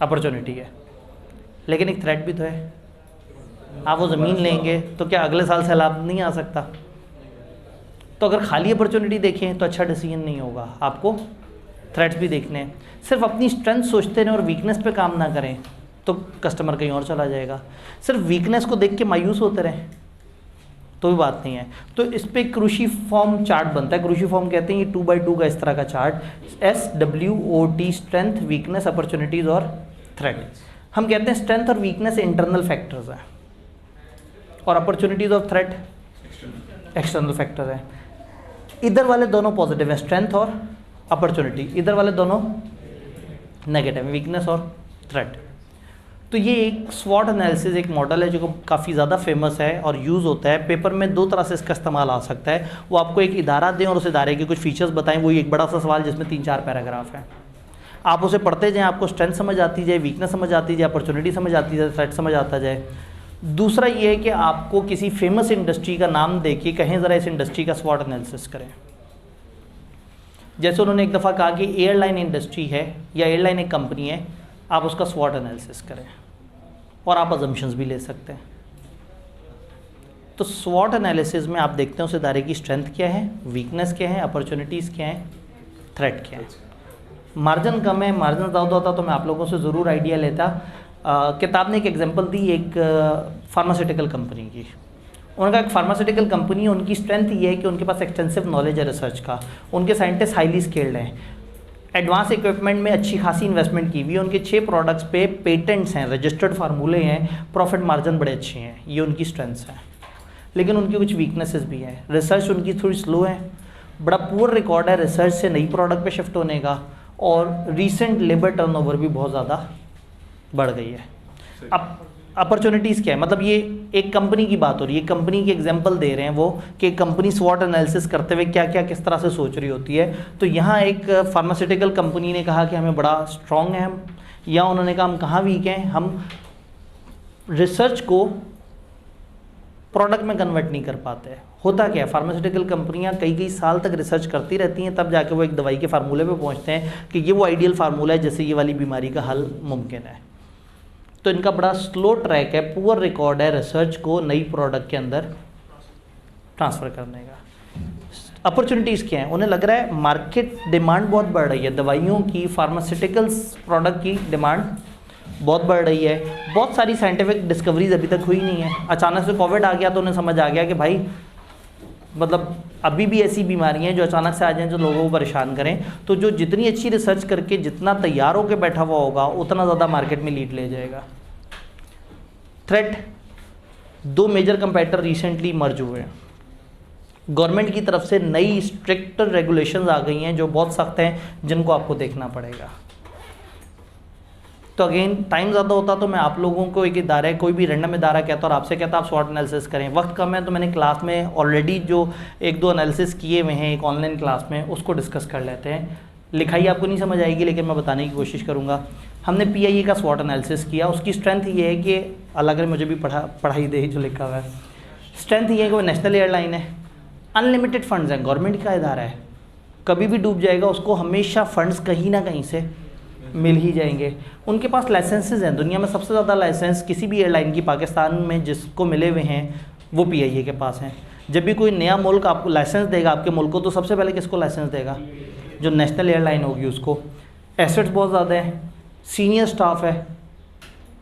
अपॉर्चुनिटी है, लेकिन एक थ्रेट भी तो है। आप वो ज़मीन लेंगे तो क्या अगले साल सैलाब नहीं आ सकता? तो अगर खाली अपॉर्चुनिटी देखें तो अच्छा डिसीजन नहीं होगा, आपको थ्रेट्स भी देखने हैं। सिर्फ अपनी स्ट्रेंथ सोचते रहें और वीकनेस पे काम ना करें तो कस्टमर कहीं और चला जाएगा। सिर्फ वीकनेस को देख के मायूस होते रहें तो भी बात नहीं है। तो इस पर क्रूसीफॉर्म चार्ट बनता है। क्रूसीफॉर्म कहते हैं ये 2x2 का इस तरह का chart, SWOT, strength, weakness, opportunities और थ्रेट। हम कहते हैं स्ट्रेंथ और वीकनेस इंटरनल फैक्टर्स हैं, और opportunities of threat external factor है। इधर वाले दोनों पॉजिटिव है, स्ट्रेंथ और अपॉर्चुनिटी, इधर वाले दोनों नेगेटिव है, वीकनेस और थ्रेट। तो ये एक स्वॉट एनालिसिस एक मॉडल है जो काफ़ी ज़्यादा फेमस है और यूज़ होता है। पेपर में दो तरह से इसका इस्तेमाल आ सकता है, वो आपको एक इदारा दें और उस इदारे के कुछ फीचर्स बताएं, वही एक बड़ा सा सवाल जिसमें 3-4 पैराग्राफ हैं। आप उसे पढ़ते जाएं, आपको स्ट्रेंथ समझ आती जाए, वीकनेस समझ आती जाए, अपॉर्चुनिटी समझ आती जाए, थ्रेट समझ आता जाए। दूसरा ये है कि आपको किसी फेमस इंडस्ट्री का नाम दे के कहें ज़रा इस इंडस्ट्री का स्वॉट एनालिसिस करें। जैसे उन्होंने एक दफ़ा कहा कि एयरलाइन इंडस्ट्री है या एयरलाइन एक कंपनी है, आप उसका स्वॉट एनालिसिस करें और आप अजम्पशंस भी ले सकते हैं। तो स्वॉट एनालिसिस में आप देखते हैं उस इदारे की स्ट्रेंथ क्या है, वीकनेस क्या है, अपॉर्चुनिटीज़ क्या है, थ्रेट क्या है। मार्जिन कम है, मार्जिन ज़्यादा होता तो मैं आप लोगों से ज़रूर आइडिया लेता। किताब ने एक एग्जांपल दी एक फार्मास्यूटिकल कंपनी की। उनका एक फार्मास्यूटिकल कंपनी है, उनकी स्ट्रेंथ ये है कि उनके पास एक्सटेंसिव नॉलेज है रिसर्च का, उनके साइंटिस्ट हाईली स्किल्ड हैं, एडवांस इक्विपमेंट में अच्छी खासी इन्वेस्टमेंट की हुई है, उनके 6 प्रोडक्ट्स पे पेटेंट्स हैं, रजिस्टर्ड फार्मूले हैं, प्रॉफिट मार्जिन बड़े अच्छे हैं, ये उनकी स्ट्रेंथ्स हैं। लेकिन उनकी कुछ वीकनेसेस भी हैं, रिसर्च उनकी थोड़ी स्लो है, बड़ा पुअर रिकॉर्ड है रिसर्च से नई प्रोडक्ट पे शिफ्ट होने का, और रीसेंट लेबर टर्नओवर भी बहुत ज़्यादा बढ़ गई है। अब अपॉर्चुनिटीज़ क्या है, मतलब ये एक कंपनी की बात हो रही है, कंपनी की एग्जांपल दे रहे हैं वो कि कंपनी स्वॉट एनालिसिस करते हुए क्या क्या किस तरह से सोच रही होती है। तो यहाँ एक फार्मास्यूटिकल कंपनी ने कहा कि हमें बड़ा स्ट्रॉन्ग है हम, या उन्होंने कहा हम कहाँ वीक हैं, हम रिसर्च को प्रोडक्ट में कन्वर्ट नहीं कर पाते। होता क्या है, फार्मास्यूटिकल कंपनियां कई साल तक रिसर्च करती रहती हैं, तब जाके वो एक दवाई के फार्मूले पे पहुंचते हैं कि ये वो आइडियल फार्मूला है जिससे ये वाली बीमारी का हल मुमकिन है। तो इनका बड़ा स्लो ट्रैक है, पुअर रिकॉर्ड है रिसर्च को नई प्रोडक्ट के अंदर ट्रांसफ़र करने का। अपॉर्चुनिटीज़ क्या है, उन्हें लग रहा है मार्केट डिमांड बहुत बढ़ रही है, दवाइयों की, फार्मास्यूटिकल्स प्रोडक्ट की डिमांड बहुत बढ़ रही है, बहुत सारी साइंटिफिक डिस्कवरीज अभी तक हुई नहीं है। अचानक से कोविड आ गया तो उन्हें समझ आ गया कि भाई मतलब अभी भी ऐसी बीमारियां हैं जो अचानक से आ जाएं जो लोगों को परेशान करें, तो जो जितनी अच्छी रिसर्च करके जितना तैयार होकर बैठा हुआ होगा उतना ज़्यादा मार्केट में लीड ले जाएगा। थ्रेट, 2 मेजर कंपेटिटर रिसेंटली मर्ज हुए हैं, गवर्नमेंट की तरफ से नई स्ट्रिक्ट रेगुलेशंस आ गई हैं जो बहुत सख्त हैं, जिनको आपको देखना पड़ेगा। तो अगेन टाइम ज़्यादा होता तो मैं आप लोगों को एक इदारा, कोई भी रैंडम इदारा कहता और आपसे कहता आप स्वॉट एनालिसिस करें। वक्त कम है तो मैंने क्लास में ऑलरेडी जो 1-2 एनालिसिस किए हुए हैं एक ऑनलाइन क्लास में, उसको डिस्कस कर लेते हैं। लिखाई आपको नहीं समझ आएगी लेकिन मैं बताने की कोशिश करूँगा। हमने PIA का स्वॉट एनालिसिस किया, उसकी स्ट्रेंथ ये है कि अलग मुझे भी पढ़ाई दे जो लिखा हुआ है, स्ट्रेंथ ये है कि वो नेशनल एयरलाइन है, अनलिमिटेड फंड्स हैं, गवर्नमेंट का इदारा है, कभी भी डूब जाएगा उसको हमेशा फंड्स कहीं ना कहीं से मिल ही जाएंगे। उनके पास लाइसेंसेज हैं, दुनिया में सबसे ज़्यादा लाइसेंस किसी भी एयरलाइन की पाकिस्तान में जिसको मिले हुए हैं वो PIA के पास हैं। जब भी कोई नया मुल्क आपको लाइसेंस देगा आपके मुल्क को, तो सबसे पहले किसको लाइसेंस देगा, जो नेशनल एयरलाइन होगी उसको। एसेट्स बहुत ज़्यादा हैं, सीनियर स्टाफ है,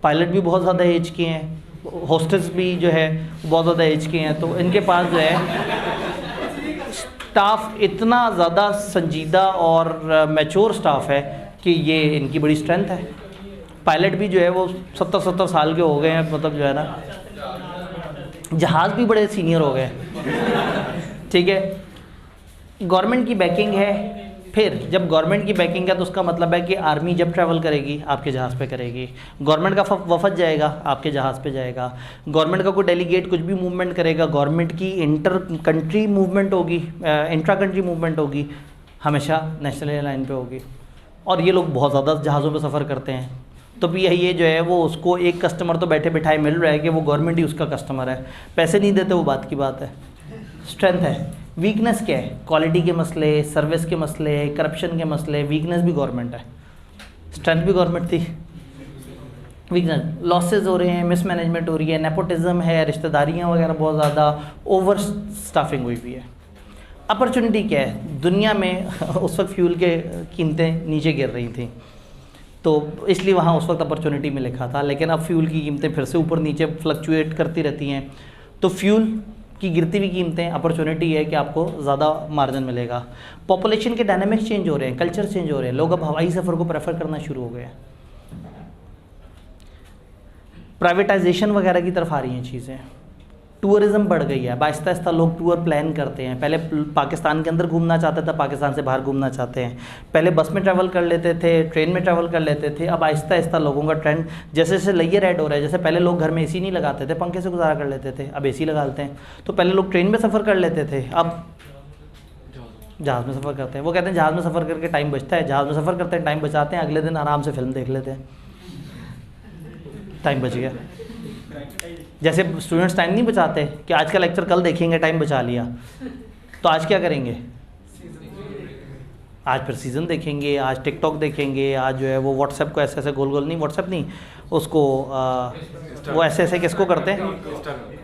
पायलट भी बहुत ज़्यादा एज के हैं, होस्टेस भी जो है बहुत ज़्यादा एज के हैं, तो इनके पास जो है स्टाफ इतना ज़्यादा संजीदा और मैच्योर स्टाफ है कि ये इनकी बड़ी स्ट्रेंथ है। पायलट भी जो है वो 70-70 साल के हो गए हैं, मतलब जो है ना, जहाज़ भी बड़े सीनियर हो गए, ठीक है। गवर्नमेंट की बैकिंग है, फिर जब गवर्नमेंट की बैकिंग है तो उसका मतलब है कि आर्मी जब ट्रैवल करेगी आपके जहाज़ पे करेगी, गवर्नमेंट का वफद जाएगा आपके जहाज़ पे जाएगा, गवर्नमेंट का कोई डेलीगेट कुछ भी मूवमेंट करेगा, गवर्नमेंट की इंटर कंट्री मूवमेंट होगी, इंट्रा कंट्री मूवमेंट होगी, हमेशा नेशनल एयरलाइन पे होगी। और ये लोग बहुत ज़्यादा जहाज़ों पे सफ़र करते हैं, तो PIA जो है वो उसको एक कस्टमर तो बैठे बिठाए मिल रहा है कि वो गवर्नमेंट ही उसका कस्टमर है, पैसे नहीं देते वो बात की बात है। स्ट्रेंथ है। वीकनेस क्या है, क्वालिटी के मसले, सर्विस के मसले, करप्शन के मसले, वीकनेस भी गवर्नमेंट है, स्ट्रेंथ भी गवर्नमेंट थी। वीकनेस, लॉसेज हो रहे हैं, मिसमैनेजमेंट हो रही है, नेपोटिज्म है, रिश्तेदारियाँ वगैरह बहुत ज़्यादा, ओवर स्टाफिंग हुई हुई है। अपॉर्चुनिटी क्या है, दुनिया में उस वक्त फ्यूल के कीमतें नीचे गिर रही थी तो इसलिए वहाँ उस वक्त अपॉर्चुनिटी में लिखा था, लेकिन अब फ्यूल की कीमतें फिर से ऊपर नीचे फ्लक्चुएट करती रहती हैं, तो फ्यूल की गिरती हुई कीमतें अपॉर्चुनिटी है कि आपको ज़्यादा मार्जिन मिलेगा। पॉपुलेशन के डायनामिक्स चेंज हो रहे हैं, कल्चर चेंज हो रहे हैं, लोग अब हवाई सफ़र को प्रेफर करना शुरू हो गए हैं, प्राइवेटाइजेशन वगैरह की तरफ आ रही हैं चीज़ें, टूरिज़्म बढ़ गई है, अब आहिस्ता आहिस्ता लोग टूर प्लान करते हैं। पहले पाकिस्तान के अंदर घूमना चाहते थे, पाकिस्तान से बाहर घूमना चाहते हैं। पहले बस में ट्रैवल कर लेते थे, ट्रेन में ट्रैवल कर लेते थे। अब आहिस्ता आहिस्ता लोगों का ट्रेंड जैसे जैसे लेयर ऐड हो रहा है, जैसे पहले लोग घर में एसी नहीं लगाते थे, पंखे से गुजारा कर लेते थे, अब एसी लगा लेते हैं। तो पहले लोग ट्रेन में सफ़र कर लेते थे, अब जहाज़ में सफ़र करते हैं। वो कहते हैं जहाज़ में सफ़र करके टाइम बचता है, जहाज़ में सफ़र करते हैं, टाइम बचाते हैं, अगले दिन आराम से फिल्म देख लेते हैं, टाइम बच गया। जैसे स्टूडेंट्स टाइम नहीं बचाते कि आज का लेक्चर कल देखेंगे, टाइम बचा लिया, तो आज क्या करेंगे, आज फिर सीज़न देखेंगे, आज टिकटॉक देखेंगे, आज जो है वो व्हाट्सएप को ऐसे ऐसे गोल गोल नहीं, व्हाट्सएप नहीं उसको वो ऐसे ऐसे किसको करते हैं,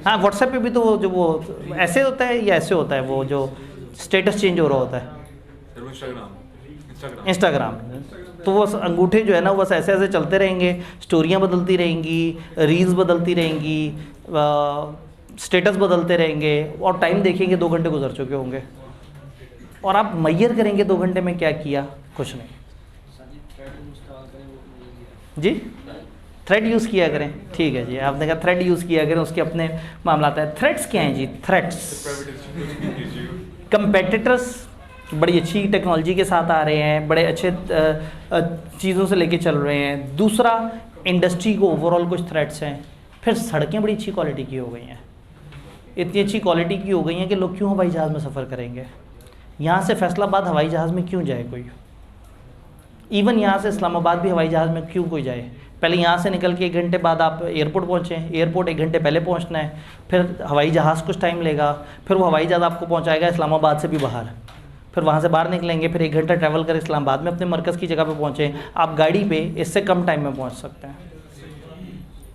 हाँ व्हाट्सएप पे भी तो वो ऐसे होता है या ऐसे होता है, वो जो स्टेटस चेंज हो रहा होता है, इंस्टाग्राम। तो वो अंगूठे जो है ना, वो बस ऐसे ऐसे चलते रहेंगे, स्टोरियाँ बदलती रहेंगी, रील्स बदलती रहेंगी, स्टेटस बदलते रहेंगे, और टाइम देखेंगे 2 घंटे गुजर चुके होंगे, और आप मैयर करेंगे 2 घंटे में क्या किया, कुछ नहीं। जी थ्रेड यूज़ किया करें, ठीक है जी, आपने कहा थ्रेड यूज़ किया करें, उसके अपने मामला है। थ्रेड्स क्या हैं जी, थ्रेड्स कंपेटिटर्स बड़ी अच्छी टेक्नोलॉजी के साथ आ रहे हैं, बड़े अच्छे चीज़ों से लेके चल रहे हैं। दूसरा, इंडस्ट्री को ओवरऑल कुछ थ्रेट्स हैं। फिर सड़कें बड़ी अच्छी क्वालिटी की हो गई हैं, इतनी अच्छी क्वालिटी की हो गई हैं कि लोग क्यों हवाई जहाज़ में सफ़र करेंगे, यहाँ से फैसलाबाद हवाई जहाज़ में क्यों जाए कोई, इवन यहाँ से इस्लामाबाद भी हवाई जहाज़ में क्यों कोई जाए। पहले यहाँ से निकल के 1 घंटे बाद आप एयरपोर्ट पहुँचे, एयरपोर्ट 1 घंटे पहले पहुँचना है, फिर हवाई जहाज़ कुछ टाइम लेगा, फिर वो हवाई जहाज़ आपको पहुँचाएगा इस्लामाबाद से भी बाहर, फिर वहाँ से बाहर निकलेंगे, फिर 1 घंटा ट्रैवल कर इस्लामाबाद में अपने मरकज़ की जगह पे पहुँचे। आप गाड़ी पे इससे कम टाइम में पहुँच सकते हैं।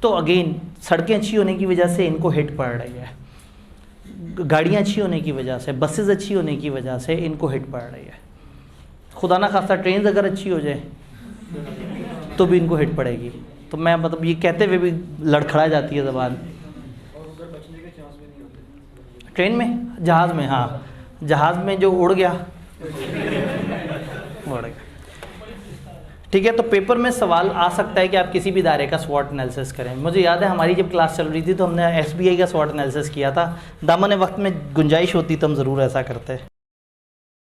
तो अगेन सड़कें अच्छी होने की वजह से इनको हिट पड़ रही है, गाड़ियाँ अच्छी होने की वजह से, बसेस अच्छी होने की वजह से इनको हिट पड़ रही है। खुदा ना खास्ता ट्रेन अगर अच्छी हो जाए तो भी इनको हिट पड़ेगी। तो मैं मतलब ये कहते हुए भी लड़खड़ा जाती है ज़बान। ट्रेन में, जहाज़ में, हाँ जहाज़ में जो उड़ गया उड़ गया, ठीक है। तो पेपर में सवाल आ सकता है कि आप किसी भी दायरे का स्वॉट एनालिसिस करें। मुझे याद है हमारी जब क्लास चल रही थी तो हमने SBI का स्वॉट एनालिसिस किया था। दामन वक्त में गुंजाइश होती तो हम ज़रूर ऐसा करते।